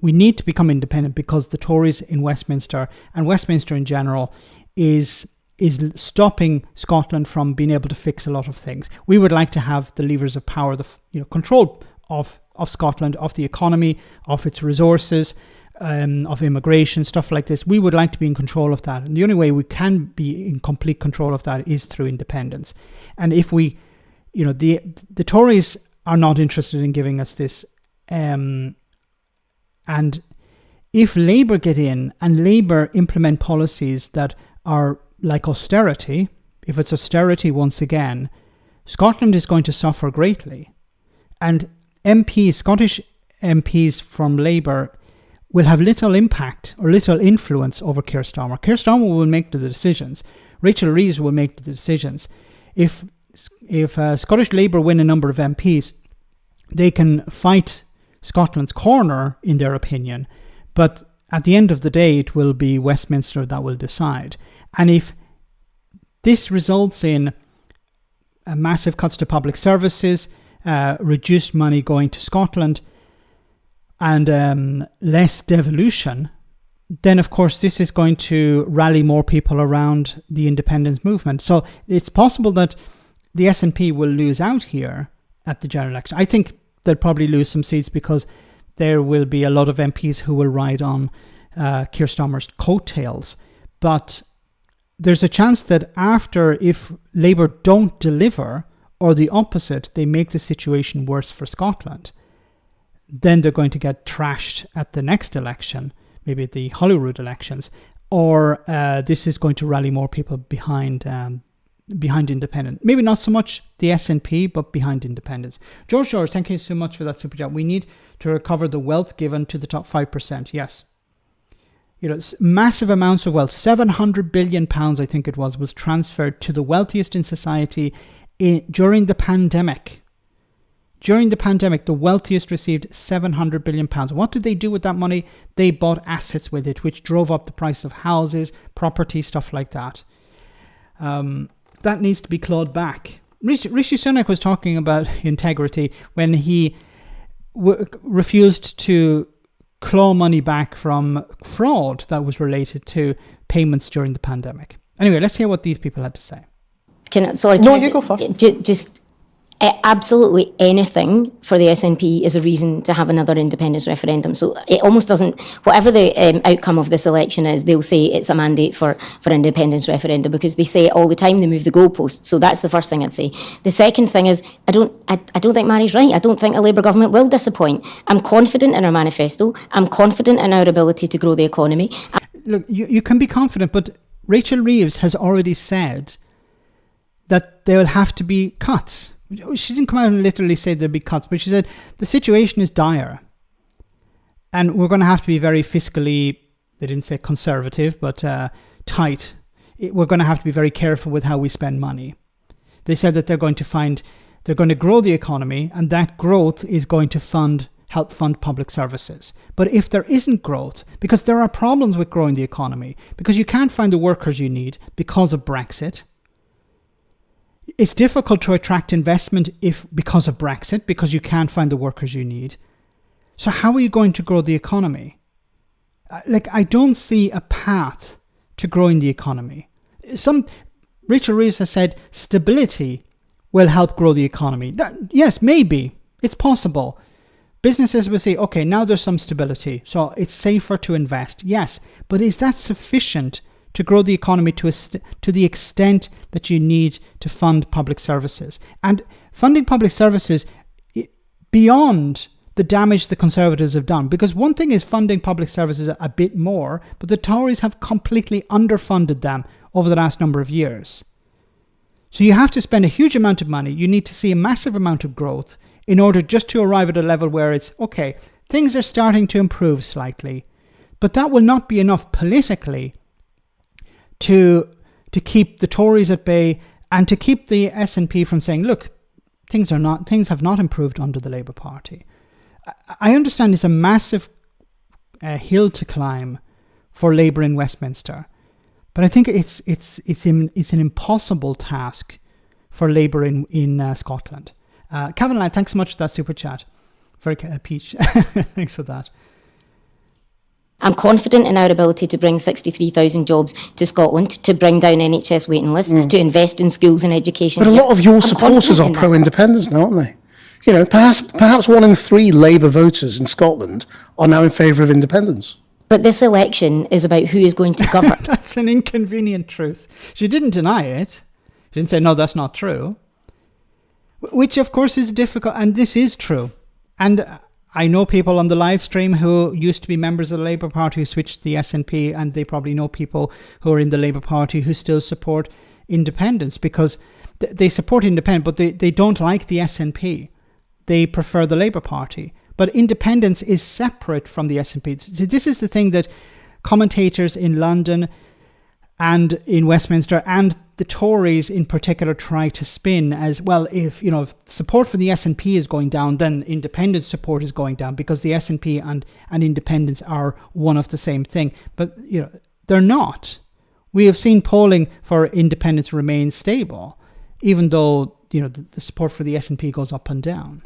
we need to become independent because the Tories in Westminster and Westminster in general is stopping Scotland from being able to fix a lot of things. We would like to have the levers of power, the control of Scotland, of the economy, of its resources, of immigration, stuff like this. We would like to be in control of that. And the only way we can be in complete control of that is through independence. And if we, the Tories are not interested in giving us this. And if Labour get in and Labour implement policies that are like austerity, if it's austerity once again, Scotland is going to suffer greatly. And Scottish MPs from Labour will have little impact or little influence over Keir Starmer. Keir Starmer will make the decisions. Rachel Reeves will make the decisions. If Scottish Labour win a number of MPs, they can fight Scotland's corner, in their opinion, but at the end of the day, it will be Westminster that will decide. And if this results in massive cuts to public services, reduced money going to Scotland, and less devolution, then of course this is going to rally more people around the independence movement. So it's possible that the SNP will lose out here at the general election. I think they'll probably lose some seats because there will be a lot of MPs who will ride on Keir Starmer's coattails. But there's a chance that if Labour don't deliver, or the opposite, they make the situation worse for Scotland, then they're going to get trashed at the next election, maybe at the Holyrood elections, or this is going to rally more people behind independent. Maybe not so much the SNP, but behind independence. George, thank you so much for that super chat. We need to recover the wealth given to the top 5%. Yes. Massive amounts of wealth, £700 billion, I think it was transferred to the wealthiest in society during the pandemic. During the pandemic, the wealthiest received £700 billion. What did they do with that money? They bought assets with it, which drove up the price of houses, property, stuff like that. That needs to be clawed back. Rishi Sunak was talking about integrity when he refused to claw money back from fraud that was related to payments during the pandemic. Anyway, let's hear what these people had to say. You go first. Just absolutely anything for the SNP is a reason to have another independence referendum. So it almost doesn't, whatever the outcome of this election is, they'll say it's a mandate for independence referendum, because they say it all the time, they move the goalposts. So that's the first thing I'd say. The second thing is, I don't think Mary's right. I don't think a Labour government will disappoint. I'm confident in our manifesto. I'm confident in our ability to grow the economy. Look, you can be confident, but Rachel Reeves has already said that there will have to be cuts. She didn't come out and literally say there'll be cuts, but she said the situation is dire and we're going to have to be very fiscally, they didn't say conservative, but tight. We're going to have to be very careful with how we spend money. They said that they're going to grow the economy, and that growth is going to help fund public services. But if there isn't growth, because there are problems with growing the economy, because you can't find the workers you need because of Brexit, It's difficult to attract investment because of Brexit, because you can't find the workers you need. So how are you going to grow the economy? I don't see a path to growing the economy. Rachel Reeves has said stability will help grow the economy. Yes, maybe. It's possible. Businesses will say, okay, now there's some stability, so it's safer to invest. Yes, but is that sufficient to grow the economy to the extent that you need to fund public services? And funding public services beyond the damage the Conservatives have done. Because one thing is funding public services a bit more, but the Tories have completely underfunded them over the last number of years. So you have to spend a huge amount of money. You need to see a massive amount of growth in order just to arrive at a level where it's, okay, things are starting to improve slightly. But that will not be enough politically to keep the Tories at bay and to keep the SNP from saying, look, things have not improved under the Labour Party. I understand it's a massive hill to climb for Labour in Westminster, but I think it's an impossible task for Labour in Scotland. Cavan, thanks so much for that super chat. Very Peach, thanks for that. I'm confident in our ability to bring 63,000 jobs to Scotland, to bring down NHS waiting lists, to invest in schools and education. But a lot of your supporters are pro-independence now, aren't they? You know, perhaps 1 in 3 Labour voters in Scotland are now in favour of independence. But this election is about who is going to govern. That's an inconvenient truth. She didn't deny it. She didn't say, no, that's not true. Which, of course, is difficult. And this is true. And I know people on the live stream who used to be members of the Labour Party who switched to the SNP, and they probably know people who are in the Labour Party who still support independence, because they support independence, but they don't like the SNP. They prefer the Labour Party. But independence is separate from the SNP. So this is the thing that commentators in London and in Westminster and the Tories in particular try to spin as, well, if support for the SNP is going down, then independence support is going down, because the SNP and independence are one of the same thing. But they're not. We have seen polling for independence remain stable, even though the support for the SNP goes up and down.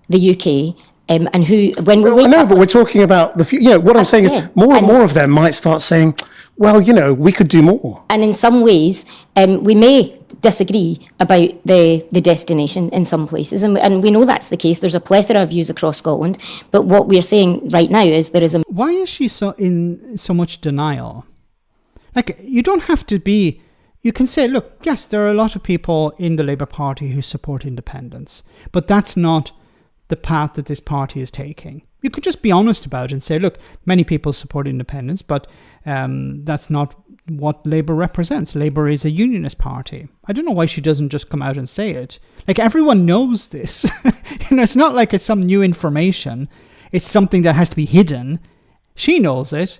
The UK, and who, when we wake I know, up, but we're talking about what I'm saying is more and more of them might start saying, well, we could do more. And in some ways, we may disagree about the destination in some places, and we know that's the case. There's a plethora of views across Scotland, but what we're saying right now is there is a... Why is she in so much denial? You don't have to be... You can say, look, yes, there are a lot of people in the Labour Party who support independence, but that's not the path that this party is taking. You could just be honest about it and say, look, many people support independence, but that's not what Labour represents. Labour is a unionist party. I don't know why she doesn't just come out and say it. Everyone knows this. It's not like it's some new information. It's something that has to be hidden. She knows it.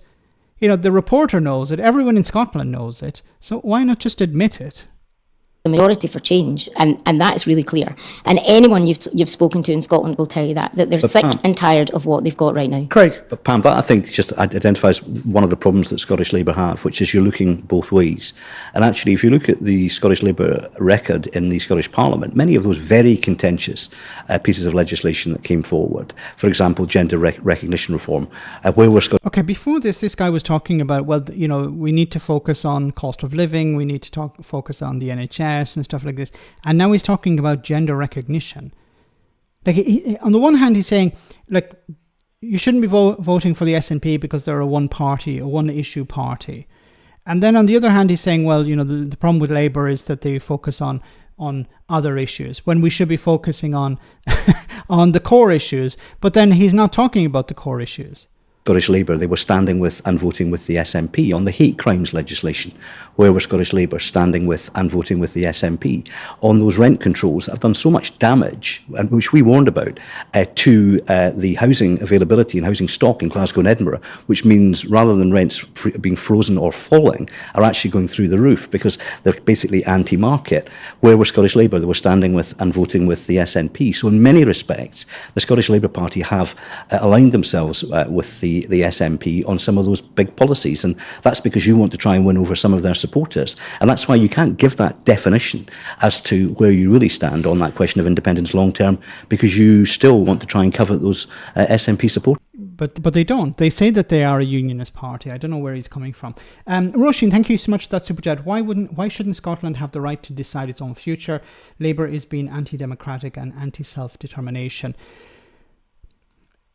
The reporter knows it. Everyone in Scotland knows it. So why not just admit it? The majority for change, and that is really clear. And anyone you've spoken to in Scotland will tell you that they're sick and tired of what they've got right now. Craig? But Pam, that I think just identifies one of the problems that Scottish Labour have, which is you're looking both ways. And actually, if you look at the Scottish Labour record in the Scottish Parliament, many of those very contentious pieces of legislation that came forward, for example, gender recognition reform, where we're Okay, before this guy was talking about, we need to focus on cost of living, we need to focus on the NHS and stuff like this, and now he's talking about gender recognition. On the one hand, he's saying, you shouldn't be voting for the SNP because they're a one issue party, and then on the other hand, he's saying, well, the problem with Labour is that they focus on other issues when we should be focusing on on the core issues. But then he's not talking about the core issues. Scottish Labour, they were standing with and voting with the SNP on the hate crimes legislation. Where were Scottish Labour standing with and voting with the SNP on those rent controls that have done so much damage, and which we warned about, to the housing availability and housing stock in Glasgow and Edinburgh, which means rather than rents being frozen or falling, are actually going through the roof because they're basically anti-market. Where were Scottish Labour? They were standing with and voting with the SNP. So in many respects, the Scottish Labour Party have aligned themselves with the the SNP on some of those big policies, and that's because you want to try and win over some of their supporters, and that's why you can't give that definition as to where you really stand on that question of independence long term, because you still want to try and cover those SNP support. But they don't. They say that they are a unionist party. I don't know where he's coming from. Roisin, thank you so much for that super chat. Why shouldn't Scotland have the right to decide its own future? Labour is being anti-democratic and anti-self-determination.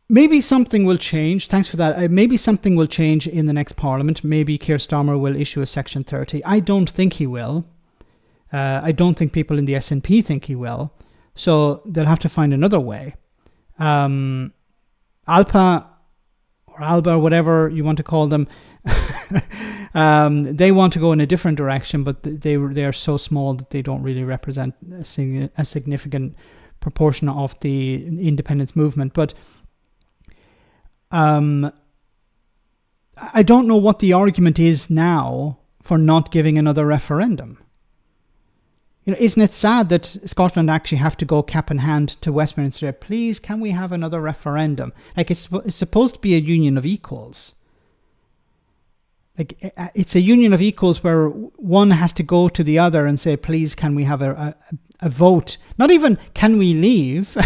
Maybe something will change. Thanks for that. Maybe something will change in the next Parliament. Maybe Keir Starmer will issue a Section 30. I don't think he will. I don't think people in the SNP think he will. So they'll have to find another way. Alpa or Alba, whatever you want to call them, they want to go in a different direction, but they are so small that they don't really represent a significant proportion of the independence movement. But I don't know what the argument is now for not giving another referendum. You know, isn't it sad that Scotland actually have to go cap in hand to Westminster? Please, can we have another referendum? Like, it's supposed to be a union of equals. Like, it's a union of equals where one has to go to the other and say, please, can we have a vote? Not even can we leave.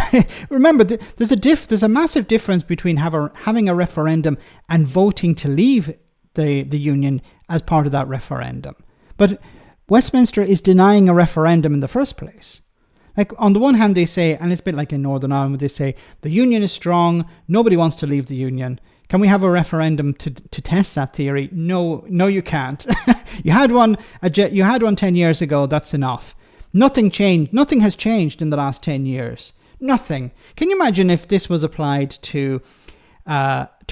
Remember, there's a massive difference between having a referendum and voting to leave the union as part of that referendum. But Westminster is denying a referendum in the first place. Like, on the one hand, they say, and it's a bit like in Northern Ireland, they say, the union is strong, nobody wants to leave the union. Can we have a referendum to test that theory? No, you can't. You had one 10 years ago, that's enough. Nothing changed. Nothing has changed in the last 10 years. Nothing. Can you imagine if this was applied to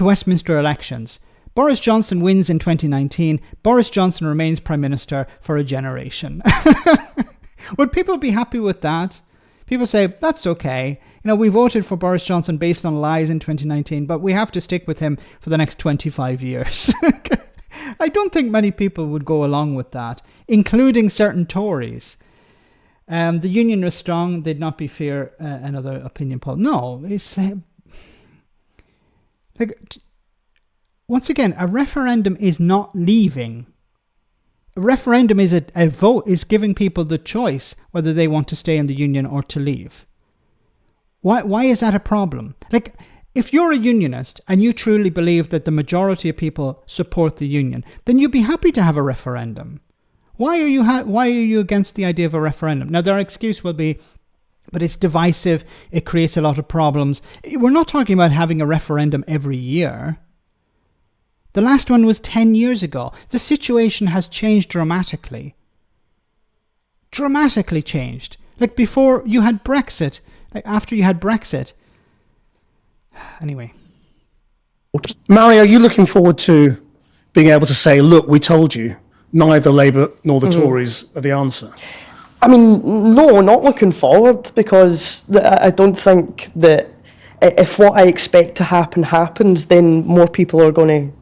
Westminster elections? Boris Johnson wins in 2019. Boris Johnson remains Prime Minister for a generation. Would people be happy with that? People say, that's okay. You know, we voted for Boris Johnson based on lies in 2019, but we have to stick with him for the next 25 years. I don't think many people would go along with that, including certain Tories. The union was strong. They'd not be fear another opinion poll. No, it's... Once again, a referendum is not leaving. A referendum is a vote, is giving people the choice whether they want to stay in the union or to leave. Why is that a problem? Like, if you're a unionist and you truly believe that the majority of people support the union, then you'd be happy to have a referendum. Why are you against the idea of a referendum? Now, their excuse will be, but it's divisive, it creates a lot of problems. We're not talking about having a referendum every year. The last one was 10 years ago. The situation has changed dramatically. Dramatically changed. Like, before you had Brexit, like after you had Brexit. Anyway. Mary, are you looking forward to being able to say, look, we told you, neither Labour nor the Tories are the answer? I mean, no, not looking forward, because I don't think that if what I expect to happen happens, then more people are going to,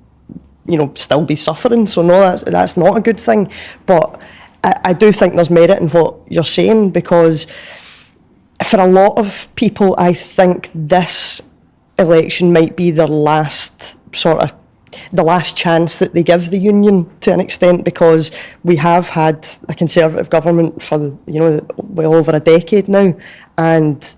still be suffering. So no, that's not a good thing. But I do think there's merit in what you're saying, because for a lot of people, I think this election might be their last chance that they give the union, to an extent, because we have had a Conservative government for well over a decade now, and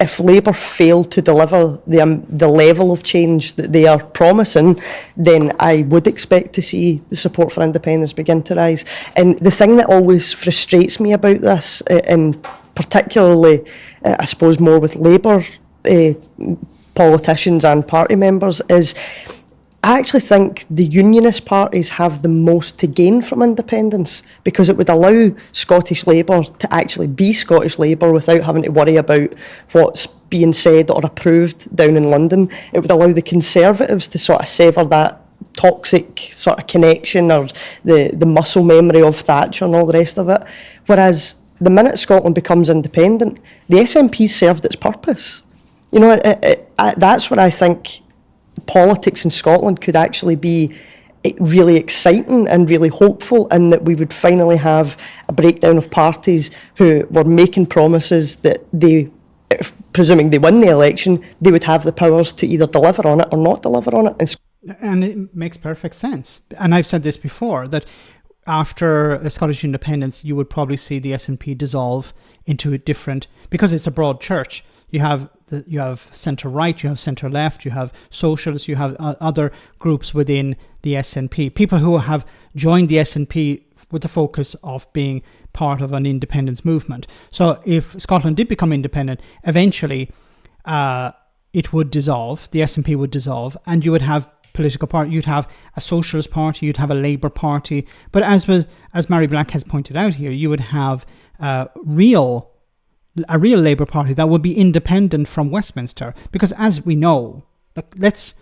if Labour fail to deliver the level of change that they are promising, then I would expect to see the support for independence begin to rise. And the thing that always frustrates me about this, and particularly, I suppose, more with Labour politicians and party members, is I actually think the unionist parties have the most to gain from independence, because it would allow Scottish Labour to actually be Scottish Labour without having to worry about what's being said or approved down in London. It would allow the Conservatives to sort of sever that toxic sort of connection, or the muscle memory of Thatcher and all the rest of it. Whereas the minute Scotland becomes independent, the SNP served its purpose. That's where I think politics in Scotland could actually be really exciting and really hopeful, and that we would finally have a breakdown of parties who were making promises that they, presuming they win the election, they would have the powers to either deliver on it or not deliver on it. And it makes perfect sense. And I've said this before, that after Scottish independence, you would probably see the SNP dissolve into a different, because it's a broad church. You have centre right, you have centre left, you have socialists, you have other groups within the SNP. People who have joined the SNP with the focus of being part of an independence movement. So if Scotland did become independent, eventually it would dissolve, the SNP would dissolve, and you would have political party. You'd have a socialist party, you'd have a Labour Party, but as Mary Black has pointed out here, you would have a real Labour Party that would be independent from Westminster, because as we know, let's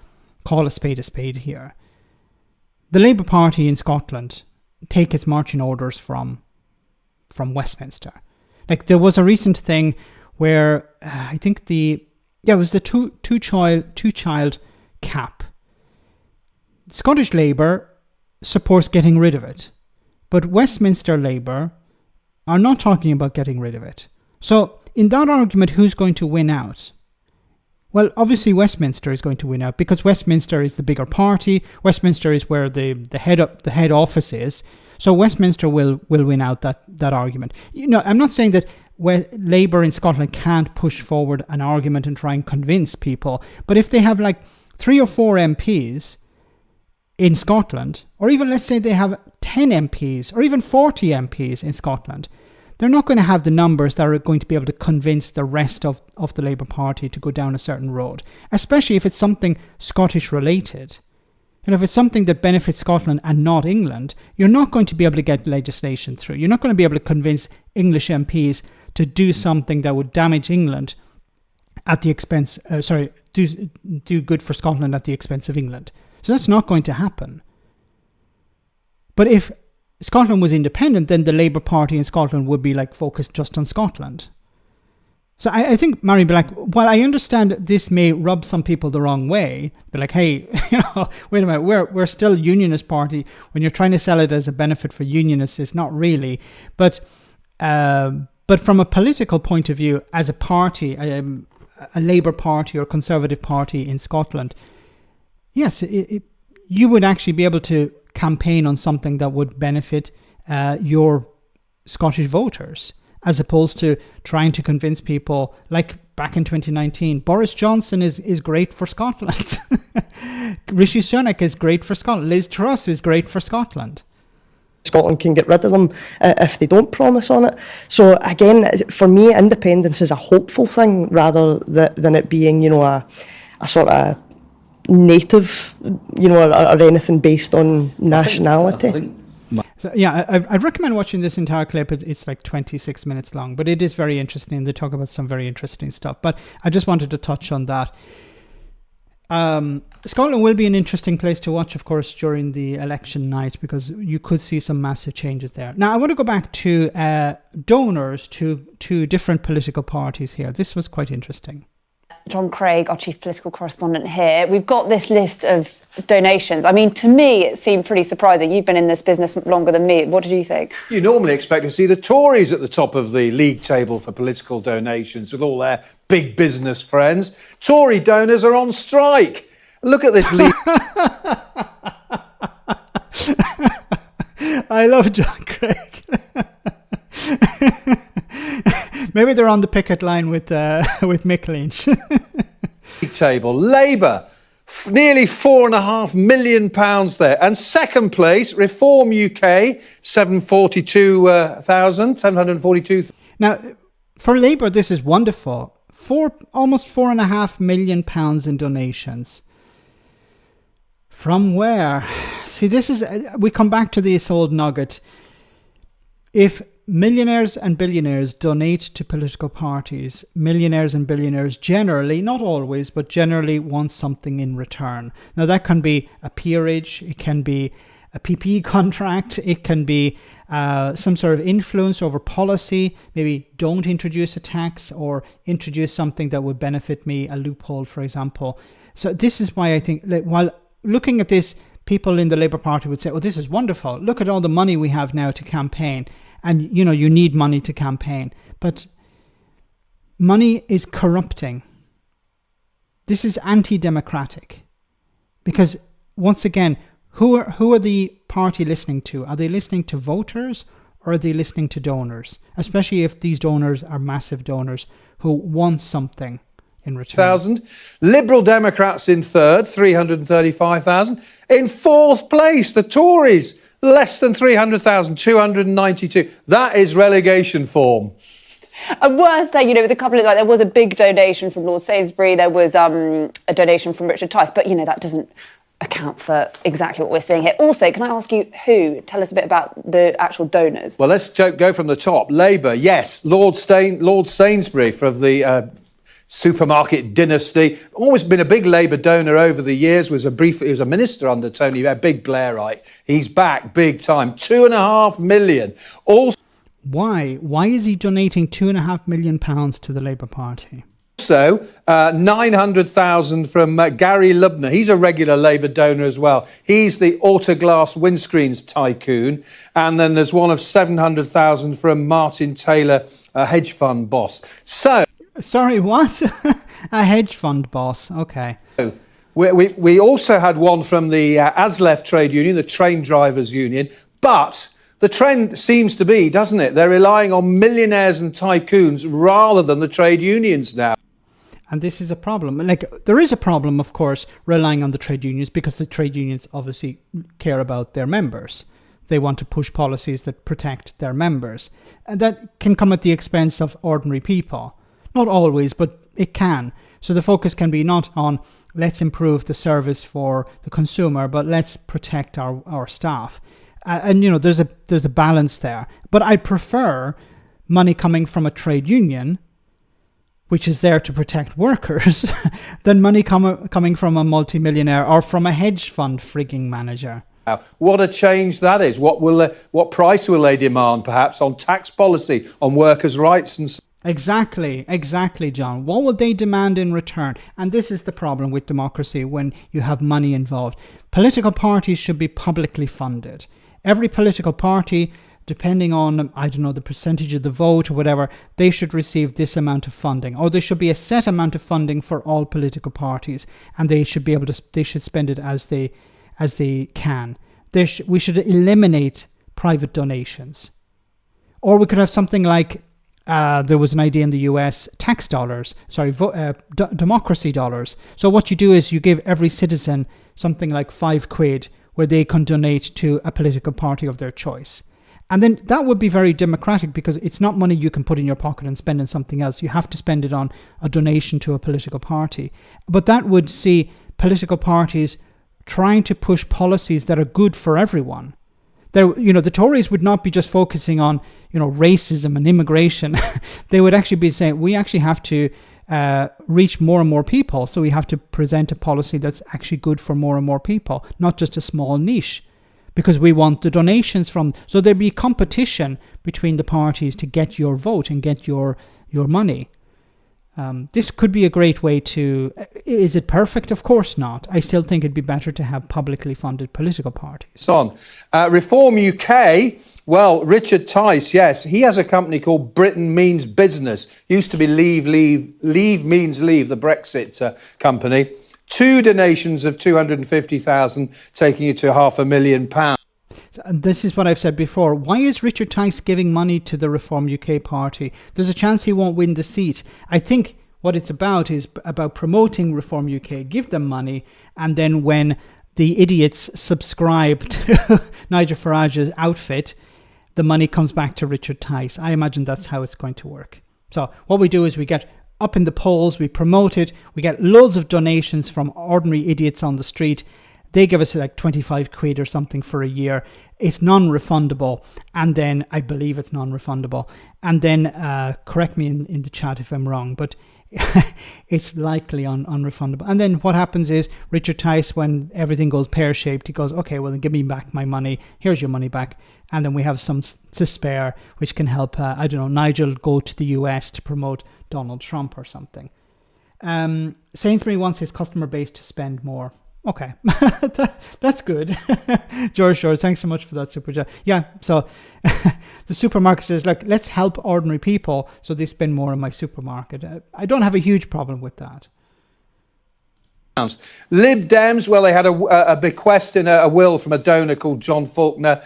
call a spade here. The Labour Party in Scotland take its marching orders from Westminster. Like, there was a recent thing where I think it was the two child cap. Scottish Labour supports getting rid of it, but Westminster Labour are not talking about getting rid of it. So in that argument, who's going to win out? Well, obviously Westminster is going to win out, because Westminster is the bigger party. Westminster is where the head office is. So Westminster will win out that argument. I'm not saying that Labour in Scotland can't push forward an argument and try and convince people, but if they have like 3 or 4 MPs in Scotland, or even let's say they have 10 MPs or even 40 MPs in Scotland, they're not going to have the numbers that are going to be able to convince the rest of the Labour Party to go down a certain road, especially if it's something Scottish related. And if it's something that benefits Scotland and not England, you're not going to be able to get legislation through. You're not going to be able to convince English MPs to do something that would damage England at the expense, do good for Scotland at the expense of England. So that's not going to happen. But if Scotland was independent, then the Labour Party in Scotland would be like focused just on Scotland. So I think Mary Black, while I understand this may rub some people the wrong way, be like, hey, wait a minute, we're still a unionist party. When you're trying to sell it as a benefit for unionists, it's not really. But from a political point of view, as a party, a Labour Party or Conservative Party in Scotland, yes, you would actually be able to campaign on something that would benefit your Scottish voters, as opposed to trying to convince people, like back in 2019, Boris Johnson is great for Scotland. Rishi Sunak is great for Scotland. Liz Truss is great for Scotland. Scotland can get rid of them if they don't promise on it. So again, for me, independence is a hopeful thing rather than it being, a sort of native, or anything based on nationality. So, yeah, I'd recommend watching this entire clip. It's like 26 minutes long, but it is very interesting. They talk about some very interesting stuff. But I just wanted to touch on that. Scotland will be an interesting place to watch, of course, during the election night, because you could see some massive changes there. Now, I want to go back to donors to different political parties here. This was quite interesting. John Craig, our chief political correspondent here. We've got this list of donations. I mean, to me, it seemed pretty surprising. You've been in this business longer than me. What did you think? You normally expect to see the Tories at the top of the league table for political donations with all their big business friends. Tory donors are on strike. Look at this league. I love John Craig. Maybe they're on the picket line with Mick Lynch. Table. Labour, nearly £4.5 million there. And second place, Reform UK, 742,000. Now, for Labour, this is wonderful. Almost £4.5 million in donations. From where? See, we come back to this old nugget. If millionaires and billionaires donate to political parties, millionaires and billionaires generally, not always, but generally want something in return. Now, that can be a peerage, it can be a PPE contract, it can be some sort of influence over policy. Maybe don't introduce a tax or introduce something that would benefit me, a loophole, for example. So this is why I think, while looking at this, people in the Labour Party would say, oh, this is wonderful. Look at all the money we have now to campaign. And, you need money to campaign. But money is corrupting. This is anti-democratic. Because once again, who are the party listening to? Are they listening to voters or are they listening to donors? Especially if these donors are massive donors who want something in return. 1,000. Liberal Democrats in third, 335,000. In fourth place, the Tories, less than 300,000, 292. That is relegation form. And worth saying, you know, with a couple of, like, there was a big donation from Lord Sainsbury, there was a donation from Richard Tice, but, you know, that doesn't account for exactly what we're seeing here. Also, can I ask you who? Tell us a bit about the actual donors. Well, let's go from the top. Labour, yes. Lord Sainsbury from the supermarket dynasty. Always been a big Labour donor over the years. He was a minister under Tony Blair, big Blairite. He's back big time. 2.5 million. Also, Why is he donating £2.5 million to the Labour Party? Also, 900,000 from Gary Lubner. He's a regular Labour donor as well. He's the Autoglass windscreens tycoon. And then there's one of 700,000 from Martin Taylor, a hedge fund boss. So, sorry, what? A hedge fund boss. Okay. We also had one from the ASLEF trade union, the train drivers union. But the trend seems to be, doesn't it? They're relying on millionaires and tycoons rather than the trade unions now. And this is a problem. Like, there is a problem, of course, relying on the trade unions because the trade unions obviously care about their members. They want to push policies that protect their members. And that can come at the expense of ordinary people. Not always, but it can. So the focus can be not on let's improve the service for the consumer, but let's protect our staff. And, you know, there's a balance there. But I prefer money coming from a trade union, which is there to protect workers, than money coming from a multimillionaire or from a hedge fund frigging manager. What a change that is. What price will they demand, perhaps, on tax policy, on workers' rights and so on? Exactly, John. What would they demand in return? And this is the problem with democracy when you have money involved. Political parties should be publicly funded. Every political party, depending on, I don't know, the percentage of the vote or whatever, they should receive this amount of funding. Or there should be a set amount of funding for all political parties. And they should be able to, they should spend it as they can. We should eliminate private donations. Or we could have something like, there was an idea in the US, democracy dollars. So what you do is you give every citizen something like £5 where they can donate to a political party of their choice. And then that would be very democratic because it's not money you can put in your pocket and spend on something else. You have to spend it on a donation to a political party. But that would see political parties trying to push policies that are good for everyone. The Tories would not be just focusing on, racism and immigration. They would actually be saying, we actually have to reach more and more people. So we have to present a policy that's actually good for more and more people, not just a small niche, because we want the donations from. So there'd be competition between the parties to get your vote and get your money. This could be a great way to. Is it perfect? Of course not. I still think it'd be better to have publicly funded political parties. Reform UK. Well, Richard Tice, yes, he has a company called Britain Means Business. Used to be Leave Means Leave, the Brexit company. 2 donations of 250,000, taking it to £500,000. And this is what I've said before. Why is Richard Tice giving money to the Reform UK party? There's a chance he won't win the seat. I think what it's about is about promoting Reform UK, give them money, and then when the idiots subscribe to Nigel Farage's outfit, the money comes back to Richard Tice. I imagine that's how it's going to work. So what we do is we get up in the polls, we promote it, we get loads of donations from ordinary idiots on the street. They give us like £25 or something for a year. It's non-refundable. And then, I believe it's non-refundable. And then, correct me in the chat if I'm wrong, but it's likely unrefundable. And then what happens is Richard Tice, when everything goes pear-shaped, he goes, okay, well, then give me back my money. Here's your money back. And then we have some to spare, which can help, Nigel go to the US to promote Donald Trump or something. Sainsbury wants his customer base to spend more. Okay, that's good. George, thanks so much for that super chat. Yeah, so the supermarket says, look, let's help ordinary people so they spend more in my supermarket. I don't have a huge problem with that. Lib Dems, well, they had a bequest in a will from a donor called John Faulkner.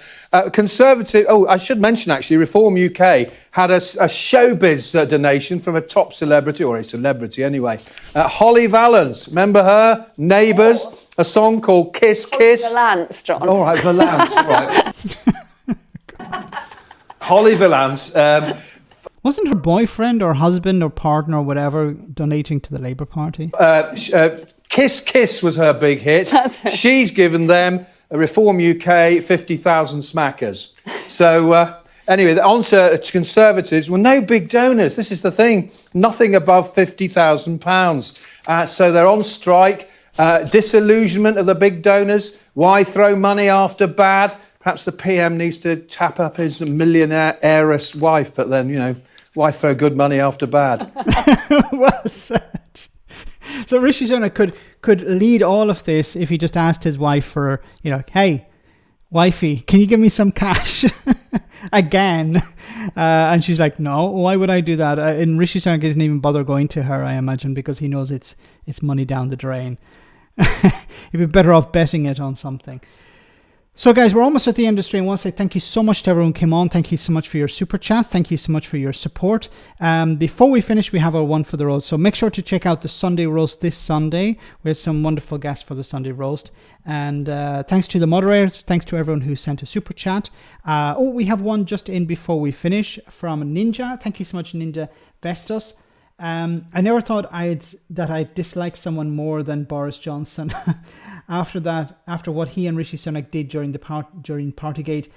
Conservative, I should mention actually, Reform UK had a showbiz donation from a top celebrity, or a celebrity anyway. Holly Valance, remember her? Neighbours, a song called Kiss Kiss. Valance, John. All right, Valance, all right. Holly Valance. Wasn't her boyfriend or husband or partner or whatever donating to the Labour Party? Kiss Kiss was her big hit. She's given them, Reform UK, 50,000 smackers. So anyway, on to Conservatives. Well, no big donors. This is the thing. Nothing above £50,000. So they're on strike. Disillusionment of the big donors. Why throw money after bad? Perhaps the PM needs to tap up his millionaire heiress wife, but then, why throw good money after bad? Well said. So Rishi Sunak could lead all of this if he just asked his wife for, hey, wifey, can you give me some cash again? And she's like, no, why would I do that? And Rishi Sunak isn't even bother going to her, I imagine, because he knows it's money down the drain. He'd be better off betting it on something. So guys, we're almost at the end of the stream. I want to say thank you so much to everyone who came on. Thank you so much for your super chats. Thank you so much for your support. Before we finish, we have our one for the roast. So make sure to check out the Sunday roast this Sunday. We have some wonderful guests for the Sunday roast. And thanks to the moderators. Thanks to everyone who sent a super chat. We have one just in before we finish from Ninja. Thank you so much, Ninja Vestos. I never thought I'd dislike someone more than Boris Johnson. After what he and Rishi Sunak did during Partygate,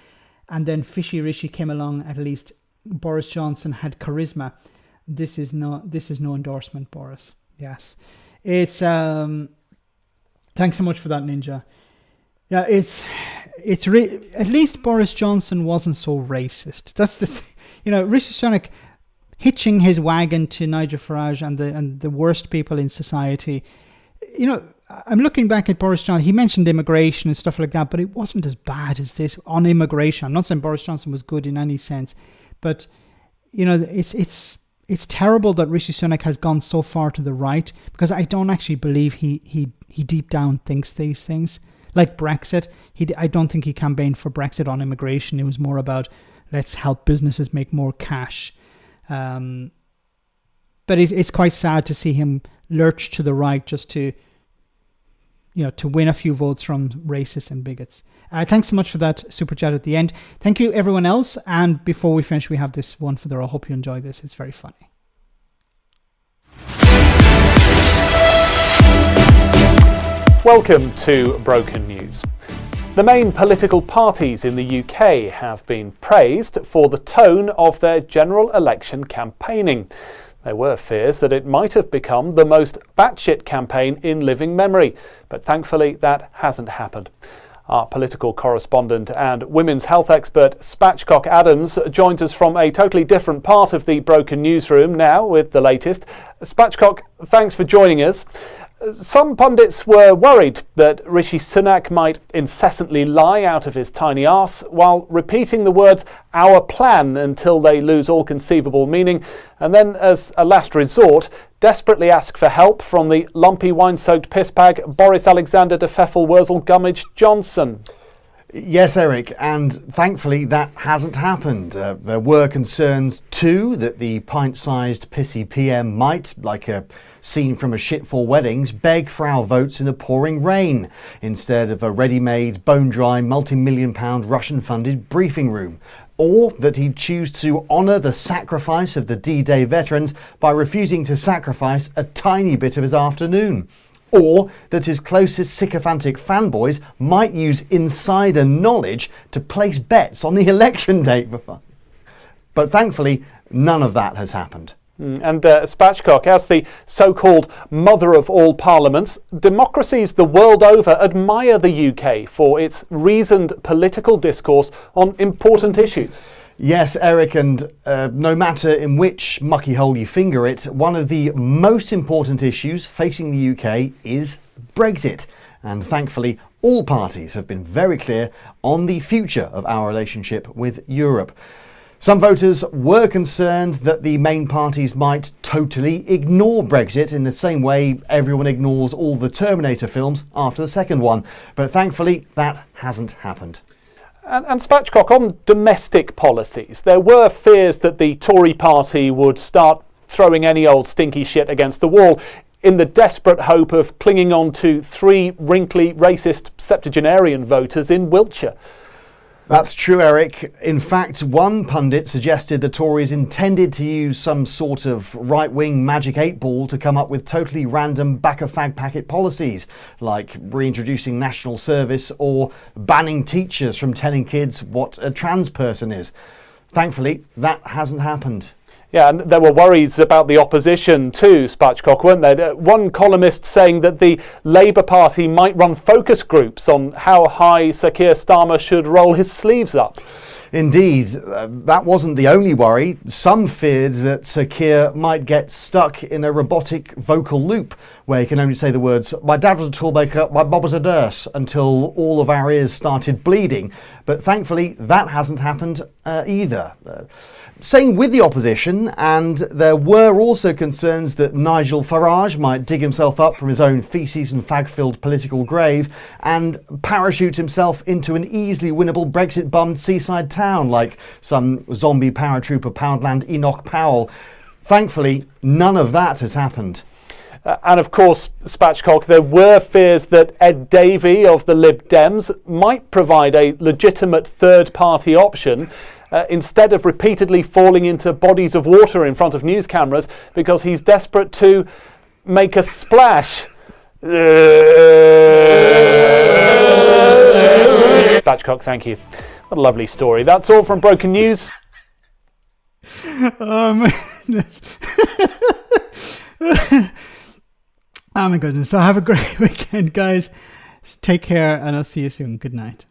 and then Fishy Rishi came along, at least Boris Johnson had charisma. This is no endorsement, Boris. Yes, it's thanks so much for that, Ninja. Yeah, at least Boris Johnson wasn't so racist. That's the thing. Rishi Sunak hitching his wagon to Nigel Farage and the worst people in society. I'm looking back at Boris Johnson. He mentioned immigration and stuff like that, but it wasn't as bad as this on immigration. I'm not saying Boris Johnson was good in any sense, but it's terrible that Rishi Sunak has gone so far to the right, because I don't actually believe he deep down thinks these things. Like Brexit, I don't think he campaigned for Brexit on immigration. It was more about let's help businesses make more cash. But it's quite sad to see him lurch to the right just to win a few votes from racists and bigots. Thanks so much for that super chat at the end. Thank you, everyone else. And before we finish, we have this one for the row. I hope you enjoy this. It's very funny. Welcome to Broken News. The main political parties in the UK have been praised for the tone of their general election campaigning. There were fears that it might have become the most batshit campaign in living memory, but thankfully that hasn't happened. Our political correspondent and women's health expert Spatchcock Adams joins us from a totally different part of the Broken Newsroom now with the latest. Spatchcock, thanks for joining us. Some pundits were worried that Rishi Sunak might incessantly lie out of his tiny arse while repeating the words "our plan" until they lose all conceivable meaning, and then, as a last resort, desperately ask for help from the lumpy wine-soaked pissbag Boris Alexander de Pfeffel Wurzel Gummidge Johnson. Yes, Eric, and thankfully that hasn't happened. There were concerns too that the pint-sized pissy PM might, like a scene from a shitful weddings, beg for our votes in the pouring rain instead of a ready-made, bone-dry, multi-million-pound Russian-funded briefing room. Or that he'd choose to honour the sacrifice of the D-Day veterans by refusing to sacrifice a tiny bit of his afternoon. Or that his closest sycophantic fanboys might use insider knowledge to place bets on the election date for fun. But thankfully, none of that has happened. And Spatchcock, as the so-called mother of all parliaments, democracies the world over admire the UK for its reasoned political discourse on important issues. Yes, Eric, and no matter in which mucky hole you finger it, one of the most important issues facing the UK is Brexit. And thankfully, all parties have been very clear on the future of our relationship with Europe. Some voters were concerned that the main parties might totally ignore Brexit in the same way everyone ignores all the Terminator films after the second one. But thankfully, that hasn't happened. And Spatchcock, on domestic policies, there were fears that the Tory party would start throwing any old stinky shit against the wall in the desperate hope of clinging on to 3 wrinkly, racist septuagenarian voters in Wiltshire. That's true, Eric. In fact, one pundit suggested the Tories intended to use some sort of right-wing magic 8-ball to come up with totally random back-a-fag packet policies, like reintroducing national service or banning teachers from telling kids what a trans person is. Thankfully, that hasn't happened. Yeah, and there were worries about the opposition too, Spatchcock, weren't there? One columnist saying that the Labour Party might run focus groups on how high Sir Keir Starmer should roll his sleeves up. Indeed, that wasn't the only worry. Some feared that Sir Keir might get stuck in a robotic vocal loop where he can only say the words, "My dad was a toolmaker, my bob was a nurse," until all of our ears started bleeding. But thankfully, that hasn't happened either. Staying with the opposition, and there were also concerns that Nigel Farage might dig himself up from his own faeces and fag-filled political grave and parachute himself into an easily winnable Brexit-bummed seaside town like some zombie paratrooper Poundland Enoch Powell. Thankfully, none of that has happened. And of course, Spatchcock, there were fears that Ed Davey of the Lib Dems might provide a legitimate third-party option instead of repeatedly falling into bodies of water in front of news cameras because he's desperate to make a splash. Spatchcock, thank you. What a lovely story. That's all from Broken News. Oh my goodness. Oh my goodness. So have a great weekend, guys. Take care, and I'll see you soon. Good night.